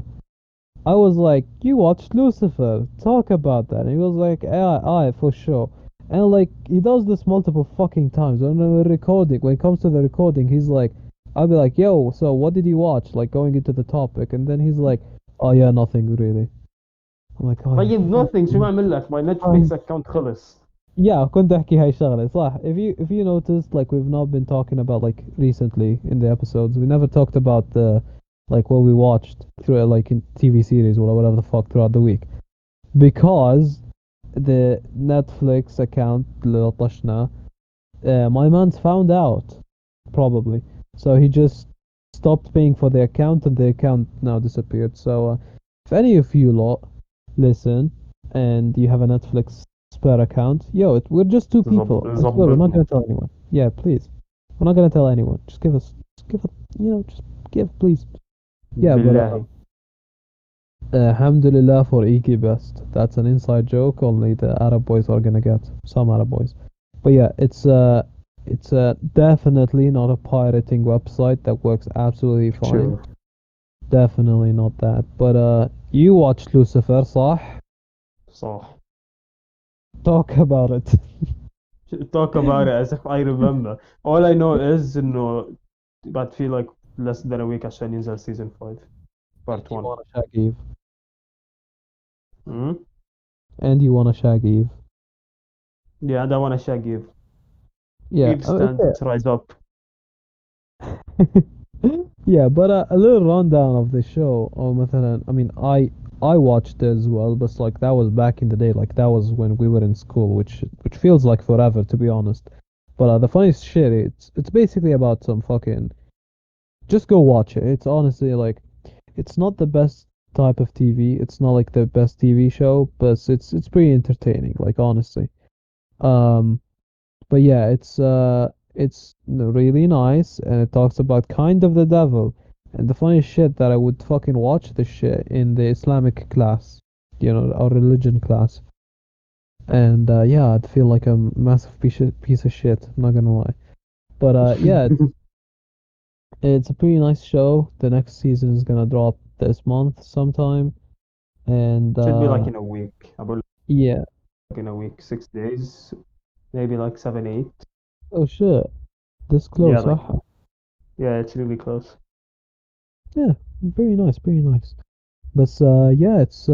I was like, "You watched Lucifer? Talk about that." And he was like, "Yeah, I for sure." And like he does this multiple fucking times. When we're recording, when it comes to the recording, he's like, I'll be like, "Yo, so what did you watch?" Like going into the topic, and then he's like, "Oh yeah, nothing really." I'm like, "Oh, you طيب nothing. شو fucking." بعمل لك؟ my Um, Netflix account خلص. yeah, كنت أحكي هاي الشغلة صح. If you noticed, like we've not been talking about like recently in the episodes, we never talked about the like what we watched through like in TV series or whatever the fuck throughout the week. Because the Netflix account اللي طشنا, my man's found out probably, so he just stopped paying for the account and the account now disappeared. So if any of you lot listen and you have a Netflix spare account, yo, we're just two people. I swear we're not ظبطنا. gonna tell anyone. Yeah, please, we're not gonna tell anyone. Just give us, just give, please. Yeah, but بالله. Alhamdulillah for Iki Best. That's an inside joke only the Arab boys are gonna get. Some Arab boys. But yeah, it's definitely not a pirating website that works absolutely fine. Sure. Definitely not that. But you watched Lucifer, صح? صح. Talk about it. Talk about it as if I remember. All I know is إنه but feel like less than a week عشان ينزل season 5 And part you 1. wanna shag Eve. Hmm. And you wanna shag Eve. Yeah, and I want to shag Eve. Yeah, Eve standards rise up. yeah, but a little rundown of the show. Or مثلا, I mean, I watched it as well, but like that was back in the day. Like that was when we were in school, which feels like forever to be honest. But the funniest shit, it's basically about some fucking. Just go watch it. It's honestly like, it's not the best type of TV. It's not like the best TV show, but it's pretty entertaining. Like honestly. Um, but yeah, it's really nice and it talks about kind of the devil. And the funny shit that I would fucking watch this shit in the Islamic class, our religion class. And yeah, I'd feel like a massive piece of shit, I'm not gonna lie. But yeah, it's a pretty nice show. The next season is gonna drop this month sometime. And Should be like in a week. I believe yeah. like in a week, 6 days, maybe like 7, 8. Oh shit. This Yeah, close, like huh? yeah, it's really close. Yeah, very nice, very nice. But yeah, it's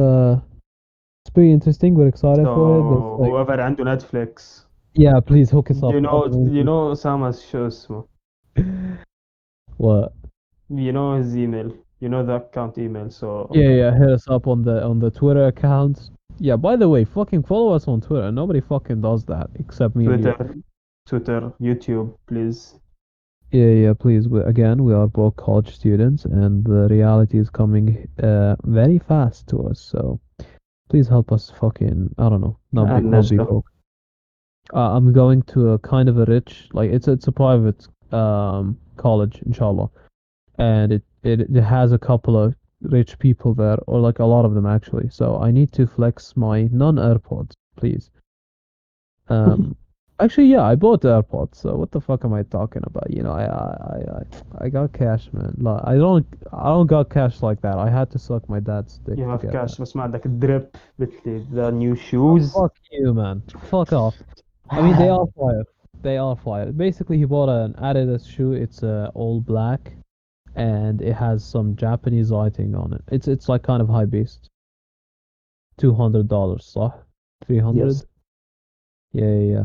pretty interesting. We're excited for it. But So like, whoever عنده Netflix, yeah, please hook us you up. know, you know Osama's شو اسمه. What? You know his email. You know the account email. So Yeah, yeah. Hit us up on the Twitter account. Yeah. By the way, fucking follow us on Twitter. Nobody fucking does that except me and you. Twitter, Twitter, YouTube, please. Yeah, yeah. Please. Again, we are both college students, and the reality is coming very fast to us. So please help us. Fucking, I don't know. And Not be Najda. broke. I'm going to a kind of a rich, like it's a private college, inshallah, and it has a couple of rich people there, or like a lot of them actually. So I need to flex my non-AirPods. please. Um, actually, yeah, I bought the AirPods. So what the fuck am I talking about? You know, I got cash, man. Like, I don't got cash like that. I had to suck my dad's dick You to have get that. cash بس ما عندك drip مثل the new shoes. Fuck you, man. Fuck off. I mean, they are fire. They are fire. Basically, he bought an Adidas shoe. It's all black, and it has some Japanese writing on it. It's like kind of high beast. $200, صح? Yes. 300? Yeah.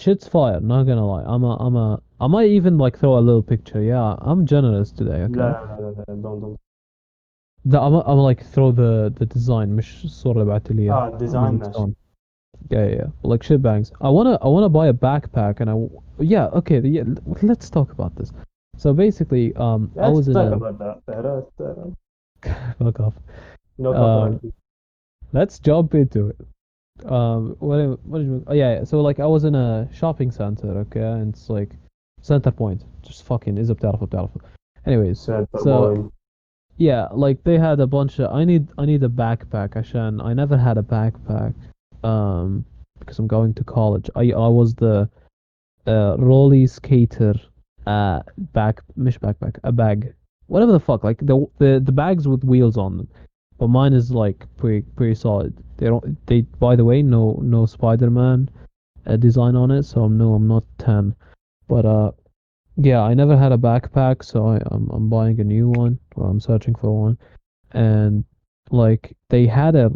Shit's fire. Not gonna lie. I might even like throw a little picture. Yeah, I'm generous today. Okay. لا don't. I'm like throw the design مش الصورة اللي بعت لي إياها. design I'm ماشي. done. Yeah. Like shit bangs. I wanna buy a backpack and yeah, okay, let's talk about this. So basically, I Let's was in talk a about that. fuck off. No Um, copyright. let's jump into it. What did you, oh yeah. So like I was in a shopping center, okay, and it's like center point, just fucking إذا بتعرفوا. Anyways, Center so point. yeah, like they had a bunch of I need a backpack عشان I never had a backpack because I'm going to college. I was the roller skater مش backpack, a bag, whatever the fuck, like the bags with wheels on them, but mine is like pretty solid. They by the way, no Spider-Man design on it, so no, I'm not 10. But yeah, I never had a backpack, so I'm buying a new one, or I'm searching for one. And like they had a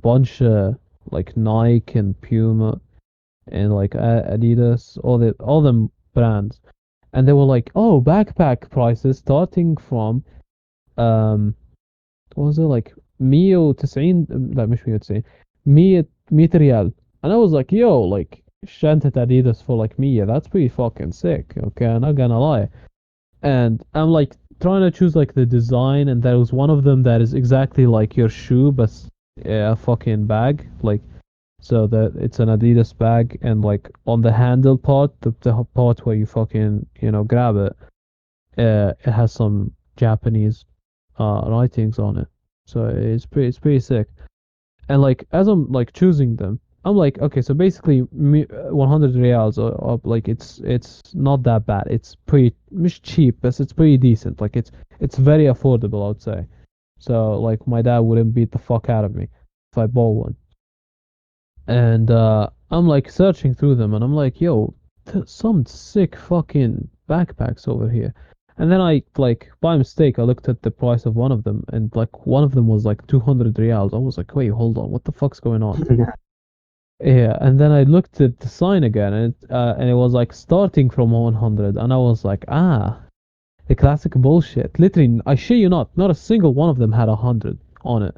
bunch of like Nike and Puma and like Adidas, all them brands, and they were like, oh, backpack prices starting from um what was it, like 190, لا مش 190, 100 ريال. And I was like, yo, like shanted Adidas for like 100, that's pretty fucking sick. Okay, I'm not gonna lie. And I'm like trying to choose like the design, and there was one of them that is exactly like your shoe, but a fucking bag, like, so that it's an Adidas bag, and like on the handle part, the part where you fucking grab it, it has some Japanese writings on it. So it's pretty sick. And like as I'm like choosing them, I'm like, okay, so basically 100 reals, or like it's not that bad. It's pretty مش cheap, but it's pretty decent. Like it's very affordable, I would say. So like my dad wouldn't beat the fuck out of me if I bought one. And I'm like searching through them, and I'm like, yo, some sick fucking backpacks over here. And then I like by mistake I looked at the price of one of them, and like one of them was like 200 reals. I was like, wait, hold on, what the fuck's going on? Yeah, and then I looked at the sign again, and it was like starting from 100, and I was like, the classic bullshit. Literally, I shit you not a single one of them had 100 on it.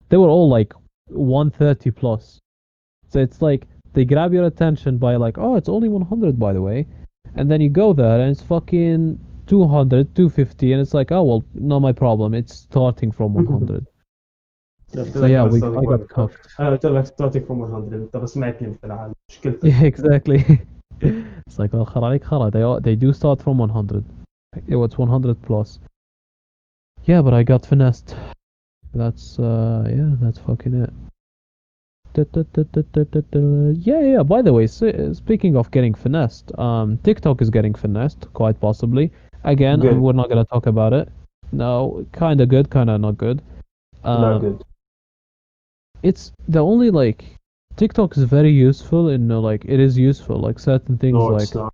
They were all like 130 plus. So it's like they grab your attention by like, oh, it's only 100 by the way, and then you go there and it's fucking 200, 250, and it's like, oh well, not my problem. It's starting from 100. قلت So لك yeah, انا starting I got point. cuffed. انا قلت لك starting from 100. انت بسمعتني في العالم Yeah, مشكلتك. exactly. It's like, well, خلاص خلاص, they do start from 100. It was 100 plus. Yeah, but I got finessed. That's fucking it. Yeah. By the way, speaking of getting finessed, TikTok is getting finessed, quite possibly. Again, Good. we're not gonna talk about it. No, kind of good, kind of not good. لا Um, good. it's the only like TikTok is very useful in like it is useful like certain things No, it's like not.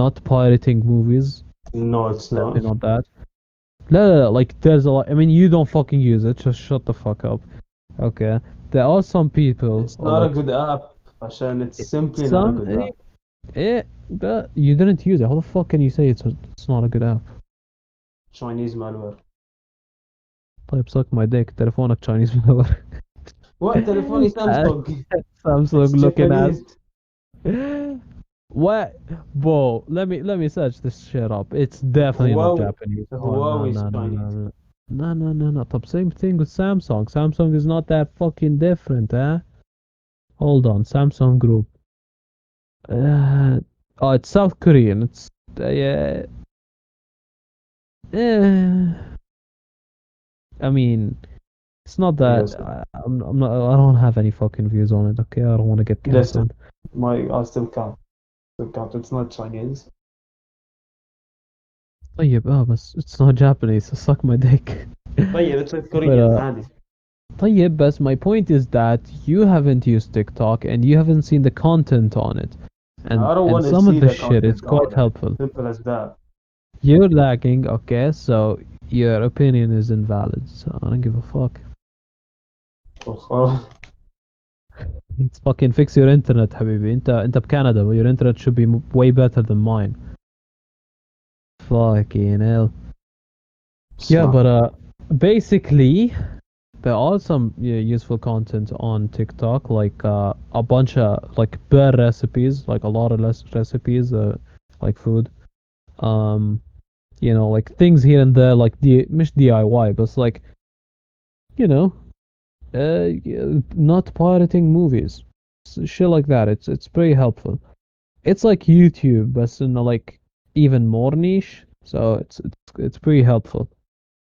not pirating movies. No, it's Definitely not. not that. No, like there's a lot. I mean, you don't fucking use it. Just shut the fuck up. Okay. There are some people It's or not a like good app عشان it's simply not a some good app. but you didn't use it. How the fuck can you say it's not a good app? Chinese malware. طيب suck my dick. تلفونك Chinese malware. What? تليفوني سامسونج. It's Samsung looking ass. Japanese. What? Bro, let me search this shit up. It's definitely not Huawei. Japanese. Oh no Huawei is no no no Chinese. no. No. طب same thing with Samsung. Samsung is not that fucking different, eh? Hold on, Samsung Group. Uh, oh, it's South Korean. It's yeah. Eh, I mean, It's not I that guess. I'm not. I don't have any fucking views on it. Okay, I don't want to get Listen, cancelled. I still can't. Still can't. It's not Chinese. طيب بس it's not Japanese, so suck my dick. طيب, it's like But Korean عادي. طيب بس my point is that you haven't used TikTok and you haven't seen the content on it. I don't And want to some of see the the shit is content quite on it. helpful. Simple as that. You're lagging, okay, so your opinion is invalid, so I don't give a fuck. Oh, It's fucking fix your internet حبيبي. انت بكندا, but your internet should be way better than mine. Fucking hell. Yeah, اسمع. but basically there are some useful content on TikTok, like a bunch of like bear recipes, like a lot of less recipes, like food. Um, like things here and there, like مش DIY, but it's like, you know, not pirating movies, shit like that. It's pretty helpful. It's like YouTube, but in a, like even more niche. So it's pretty helpful.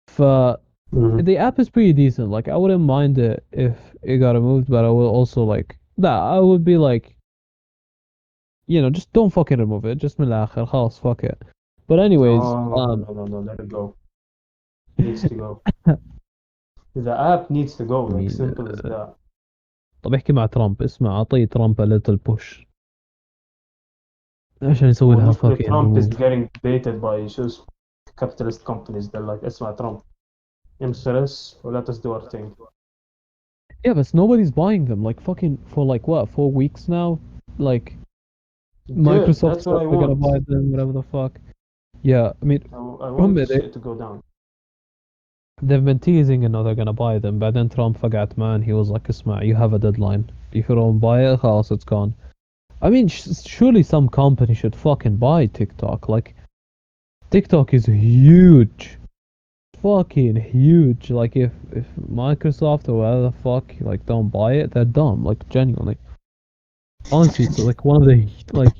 For Mhm. the app is pretty decent. Like I wouldn't mind it if it got removed, but I will also like that. I would be like, just don't fucking remove it. Just من الآخر, خلاص, fuck it. But anyways, No, no, no, no, let it go. Needs to go. The app needs to go, I like mean, simple as that. طب احكي مع ترامب. اسمع, اعطي ترامب a little push عشان يسوي لها والمشكلة fucking Trump is remove. getting baited by shoes capitalist companies. They're like, اسمع Trump, امشي us or let us do our thing. Yeah, but nobody's buying them. Like fucking for like what, 4 weeks now? Like Good, Microsoft that's what said I they're gonna want. buy them, whatever the fuck. Yeah, I mean, I want هم this they, shit to go down. they've been teasing and they're gonna buy them, but then Trump forgot, man. He was like, "Isma, you have a deadline. If you don't buy it, خلاص, it's gone." I mean, surely some company should fucking buy TikTok. Like TikTok is huge, fucking huge. Like if Microsoft or whatever the fuck like don't buy it, they're dumb. Like genuinely. Honestly, it's like one of the like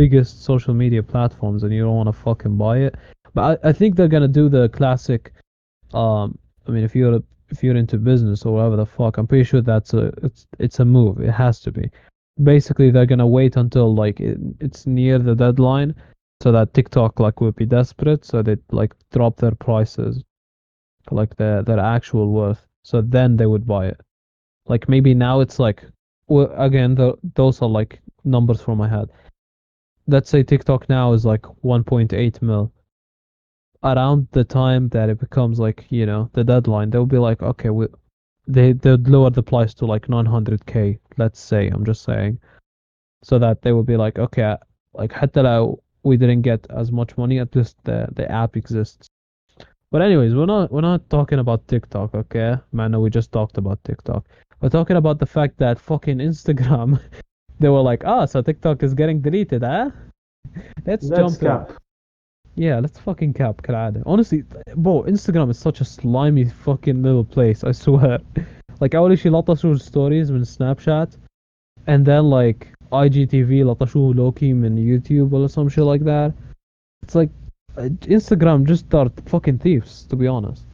biggest social media platforms, and you don't want to fucking buy it. But I think they're gonna do the classic. I mean, if you're into business or whatever the fuck, I'm pretty sure it's a move. It has to be. Basically, they're gonna wait until like it's near the deadline, so that TikTok like will be desperate, so they like drop their prices for like their actual worth. So then they would buy it. Like maybe now it's like, well, again, those are like numbers from my head. Let's say TikTok now is like 1.8 mil. Around the time that it becomes like, the deadline, they'll be like, okay, they'd lower the price to like 900K, let's say, I'm just saying, so that they will be like, okay, like حتى لو we didn't get as much money, at least the app exists. But anyways, we're not talking about TikTok, okay? Man, we just talked about TikTok. We're talking about the fact that fucking Instagram, they were like, so TikTok is getting deleted, huh? Let's Let's jump in. cap. Yeah, let's fucking cap كالعادة. Honestly, bro, Instagram is such a slimy fucking little place, I swear. Like أول شي لطشوا stories من Snapchat, and then like IGTV لطشوه لوكي من YouTube or some shit like that. It's like Instagram just start fucking thieves, to be honest.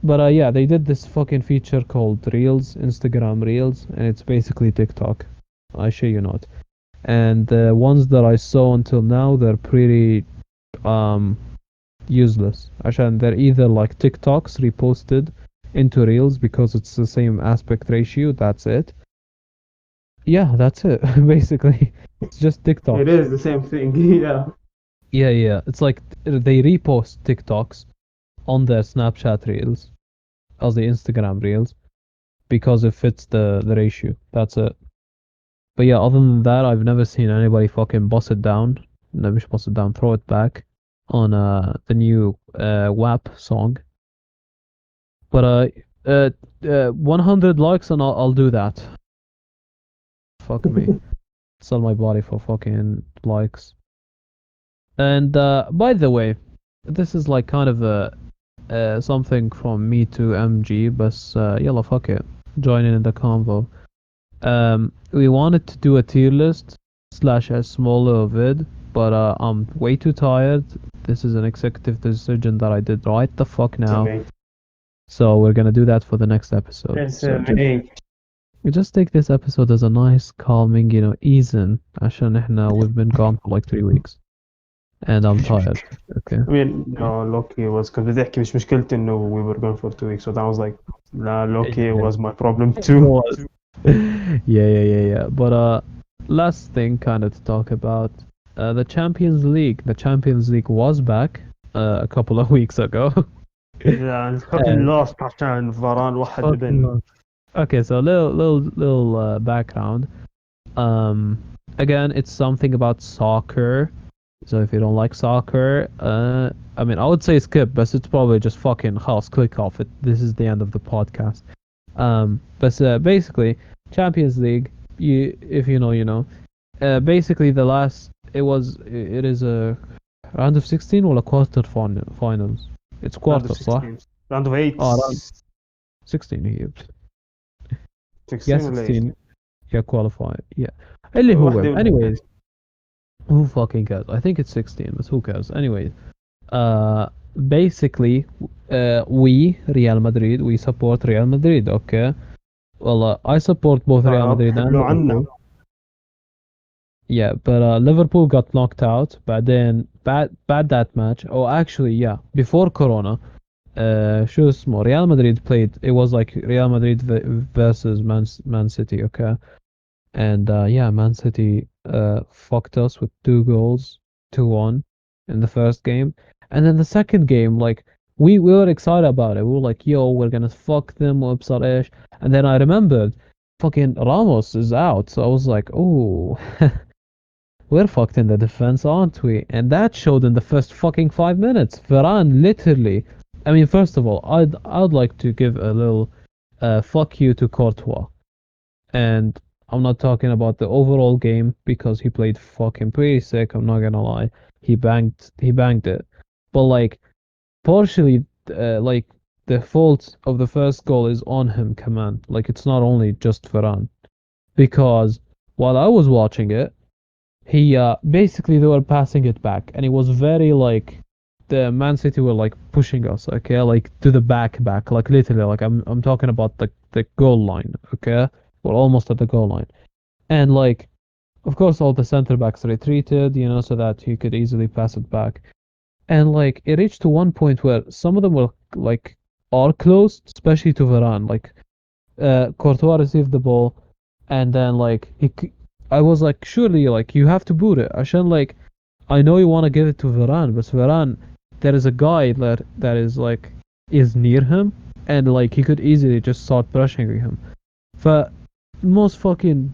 But yeah, they did this fucking feature called Reels, Instagram Reels, and it's basically TikTok. I shit you not. And the ones that I saw until now, they're pretty um useless. عشان they're either like TikToks reposted into Reels because it's the same aspect ratio, that's it. Yeah, that's it. Basically, it's just It TikToks. is the same thing. Yeah. Yeah, yeah. It's like they repost TikToks on their Snapchat Reels as the Instagram Reels because it fits the ratio. That's it. But yeah, other than that, I've never seen anybody fucking bust it down. No, مش bust it down, throw it back on the new WAP song. But 100 likes and I'll do that. Fuck me. Sell my body for fucking likes. And by the way, this is like kind of a something from me to MG, but yalla, fuck it. Joining in the convo. We wanted to do a tier list slash a smaller vid, but I'm way too tired. This is an executive decision that I did right the fuck now. Same. So we're gonna do that for the next episode. So إيه. just take this episode as a nice, calming, easing. عشان احنا we've been gone for like 3 weeks and I'm tired. Okay. I mean, no, Loki was كنت بتحكي مش مشكلتي إنه we were gone for 2 weeks, so I was like, nah, Loki Yeah. was my problem It too. was. Yeah. But last thing kind of to talk about the Champions League. The Champions League was back a couple of weeks ago. Yeah, it's fucking And lost عشان فاران واحد fucking ابن. lost. Okay, so little background. Um, again, it's something about soccer. So if you don't like soccer, I mean, I would say skip, but it's probably just fucking house click off it. This is the end of the podcast. But basically, Champions League. If you know, you know. Basically, it is a round of 16 or a finals. It's round of quarters, صح؟ 16 round of 8 round 16 هي. 16 Yeah, ولا 8 16. Yeah, qualify. Yeah. اللي هو. واحدة منهم. Anyways, who fucking cares? I think it's 16, but who cares? Anyways, basically, we Real Madrid, we support Real Madrid. Okay. Well, I support both Real Madrid and حلو عنا. Liverpool. Yeah, but Liverpool got knocked out. But then bad that match. Oh, actually, yeah, before Corona, شو اسمه Real Madrid played. It was like Real Madrid versus Man City. Okay. And yeah, Man City fucked us with 2 goals, 2-1 in the first game. And then the second game, like we were excited about it. We were like, yo, we're gonna fuck them وابصر ايش. And then I remembered fucking Ramos is out. So I was like, oh, we're fucked in the defense, aren't we? And that showed in the first fucking 5 minutes. Varane literally, I mean, first of all, I'd like to give a little fuck you to Courtois. And I'm not talking about the overall game because he played fucking pretty sick. I'm not gonna lie, he banged it, but like partially, like the fault of the first goal is on him. Come on, like it's not only just Varane because while I was watching it, he basically they were passing it back and it was very like the Man City were like pushing us, okay, like to the back, like literally, like I'm talking about the goal line, okay, we're almost at the goal line, and like of course all the center backs retreated, so that he could easily pass it back, and like it reached to one point where some of them were like are close, especially to Varane, like Courtois received the ball, and then like I was like, surely like you have to boot it, عشان like I know you want to give it to Varane, but Varane, there is a guy that is like is near him, and like he could easily just start brushing him. For most fucking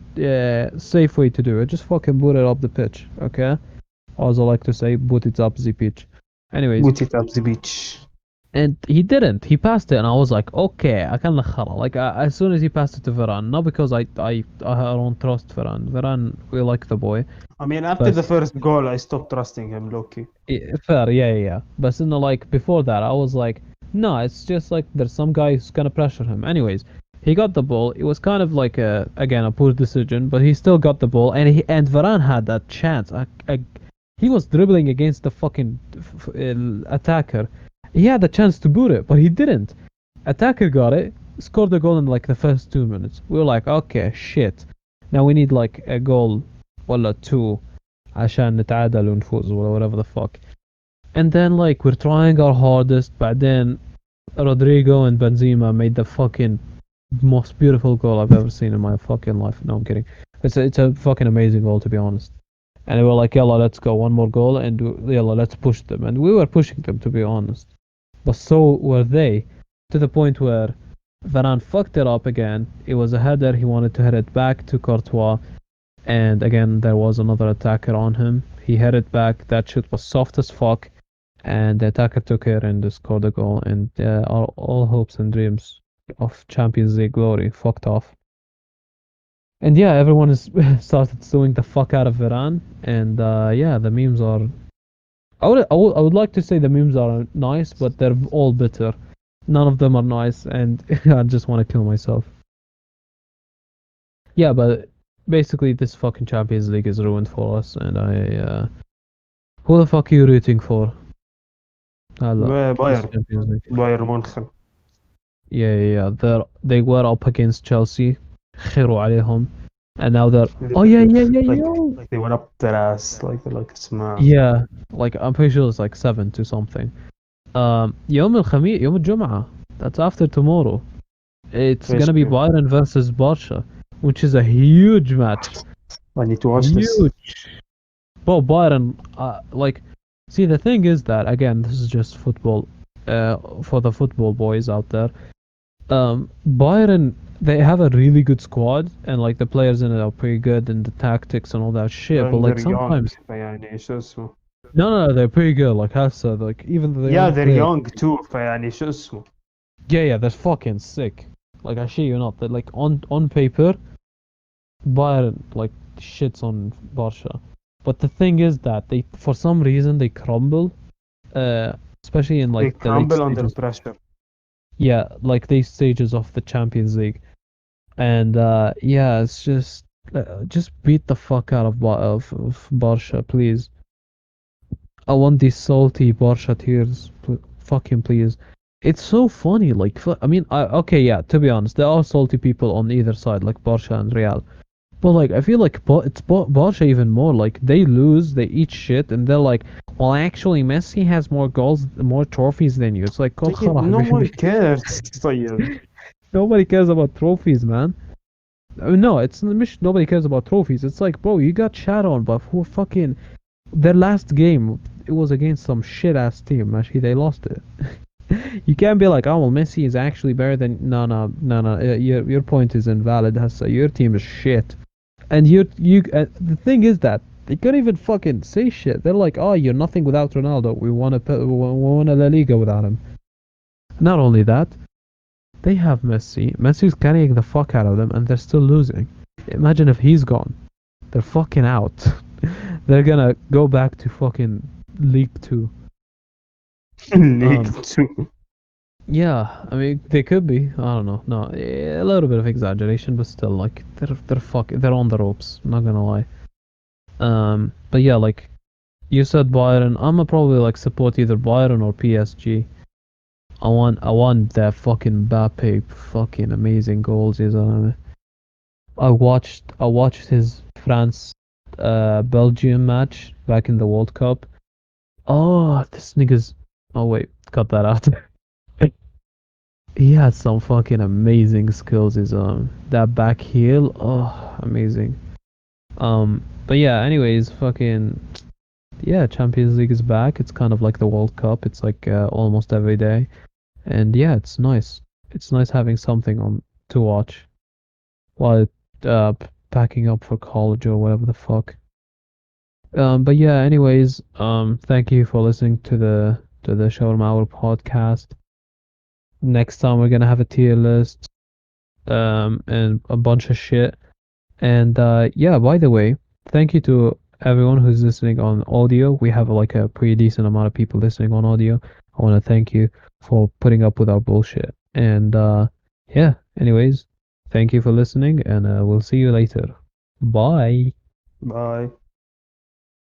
safe way to do it, just fucking boot it up the pitch, okay? As I like to say, boot it up the pitch. Anyways, Put it up the beach. and he didn't. He passed it, and I was like, okay, I can خلا. Like as soon as he passed it to Varane, not because I don't trust Varane. Varane, we like the boy. I mean, after But the first goal, I stopped trusting him, Loki. fair, yeah. But like before that, I was like, no, it's just like there's some guy who's gonna pressure him. Anyways, he got the ball. It was kind of like a poor decision, but he still got the ball, and Varane had that chance. He was dribbling against the fucking attacker. He had the chance to boot it, but he didn't. Attacker got it, scored the goal in like the first 2 minutes. We were like, okay, shit. Now we need like a goal, ولا two, عشان نتعادل ونفوز or whatever the fuck. And then like we're trying our hardest, but then Rodrigo and Benzema made the fucking most beautiful goal I've ever seen in my fucking life. No, I'm kidding. It's a fucking amazing goal, to be honest. And we were like, yalla, let's go, one more goal, and yalla, let's push them. And we were pushing them, to be honest. But so were they, to the point where Varane fucked it up again. It was a header. He wanted to head it back to Courtois, and again there was another attacker on him. He headed back. That shit was soft as fuck, and the attacker took it and scored a goal. And all hopes and dreams of Champions League glory fucked off. And yeah, everyone is started suing the fuck out of Varane, and yeah, the memes are. I would like to say the memes are nice, but they're all bitter. None of them are nice, and I just want to kill myself. Yeah, but basically, this fucking Champions League is ruined for us, and who the fuck are you rooting for? هلا this بايرن Champions League. بايرن مونخن. Yeah. They were up against Chelsea. خيروا عليهم. And now they're oh yeah. Like they went up their ass, like it's mad. Yeah, like I'm pretty sure it's like 7 to something. يوم الخميس يوم الجمعة. That's after tomorrow. It's gonna be Basically, Bayern versus Barca, which is a huge match. I need to watch this. Huge. Well, Bayern, like, see, the thing is that, again, this is just football, for the football boys out there. Bayern, they have a really good squad, and, like, the players in it are pretty good, and the tactics and all that shit, but, And like, they're young, sometimes, يعني شو اسمه. no, they're pretty good, like Hassa, like, even though they Yeah, aren't they're players. young too, فيعني شو اسمه. Yeah, they're fucking sick. Like, I shit you not, that, like, on paper, Bayern like shits on Barca. But the thing is that they, for some reason, they crumble, uh, especially in They like the late crumble under stages. pressure. Yeah, like late stages of the Champions League, and yeah, it's just beat the fuck out of of Barca, please. I want these salty Barca tears, fucking please. It's so funny, like I mean, okay, yeah. To be honest, there are salty people on either side, like Barca and Real. But like, I feel like Barca even more. Like they lose, they eat shit, and they're like, "Well, actually, Messi has more goals, more trophies than you." It's like, "كل Like, خرا no one حبيبي." cares. طيب. Nobody cares about trophies, man. I mean, no, it's مش nobody cares about trophies. It's like, bro, you got shat on, but who fucking their last game? It was against some shit ass team. Actually, they lost it. You can't be like, "Oh, well, Messi is actually better than." No. Your point is invalid, Hassa. Your team is shit. And the thing is that they couldn't even fucking say shit. They're like, "Oh, you're nothing without Ronaldo. We won a La Liga without him." Not only that, they have Messi. Messi's carrying the fuck out of them, and they're still losing. Imagine if he's gone. They're fucking out. They're gonna go back to fucking League Two. League Um, 2. yeah, I mean they could be. I don't know. No, a little bit of exaggeration, but still, like they're on the ropes. I'm not gonna lie. But yeah, like you said Bayern. I'ma probably like support either Bayern or PSG. I want that fucking Mbappe fucking amazing goals. I watched his France Belgium match back in the World Cup. Oh, this nigga's. Oh wait, cut that out. He had some fucking amazing skills. His that back heel. Oh, amazing. But yeah. Anyways, fucking yeah, Champions League is back. It's kind of like the World Cup. It's like almost every day, and yeah, it's nice. It's nice having something on to watch while packing up for college or whatever the fuck. But yeah, anyways, thank you for listening to the Shawarma Hour podcast. Next time we're gonna have a tier list, and a bunch of shit. And yeah, by the way, thank you to everyone who's listening on audio. We have like a pretty decent amount of people listening on audio. I want to thank you for putting up with our bullshit. And yeah, anyways, thank you for listening, and we'll see you later. Bye. Bye.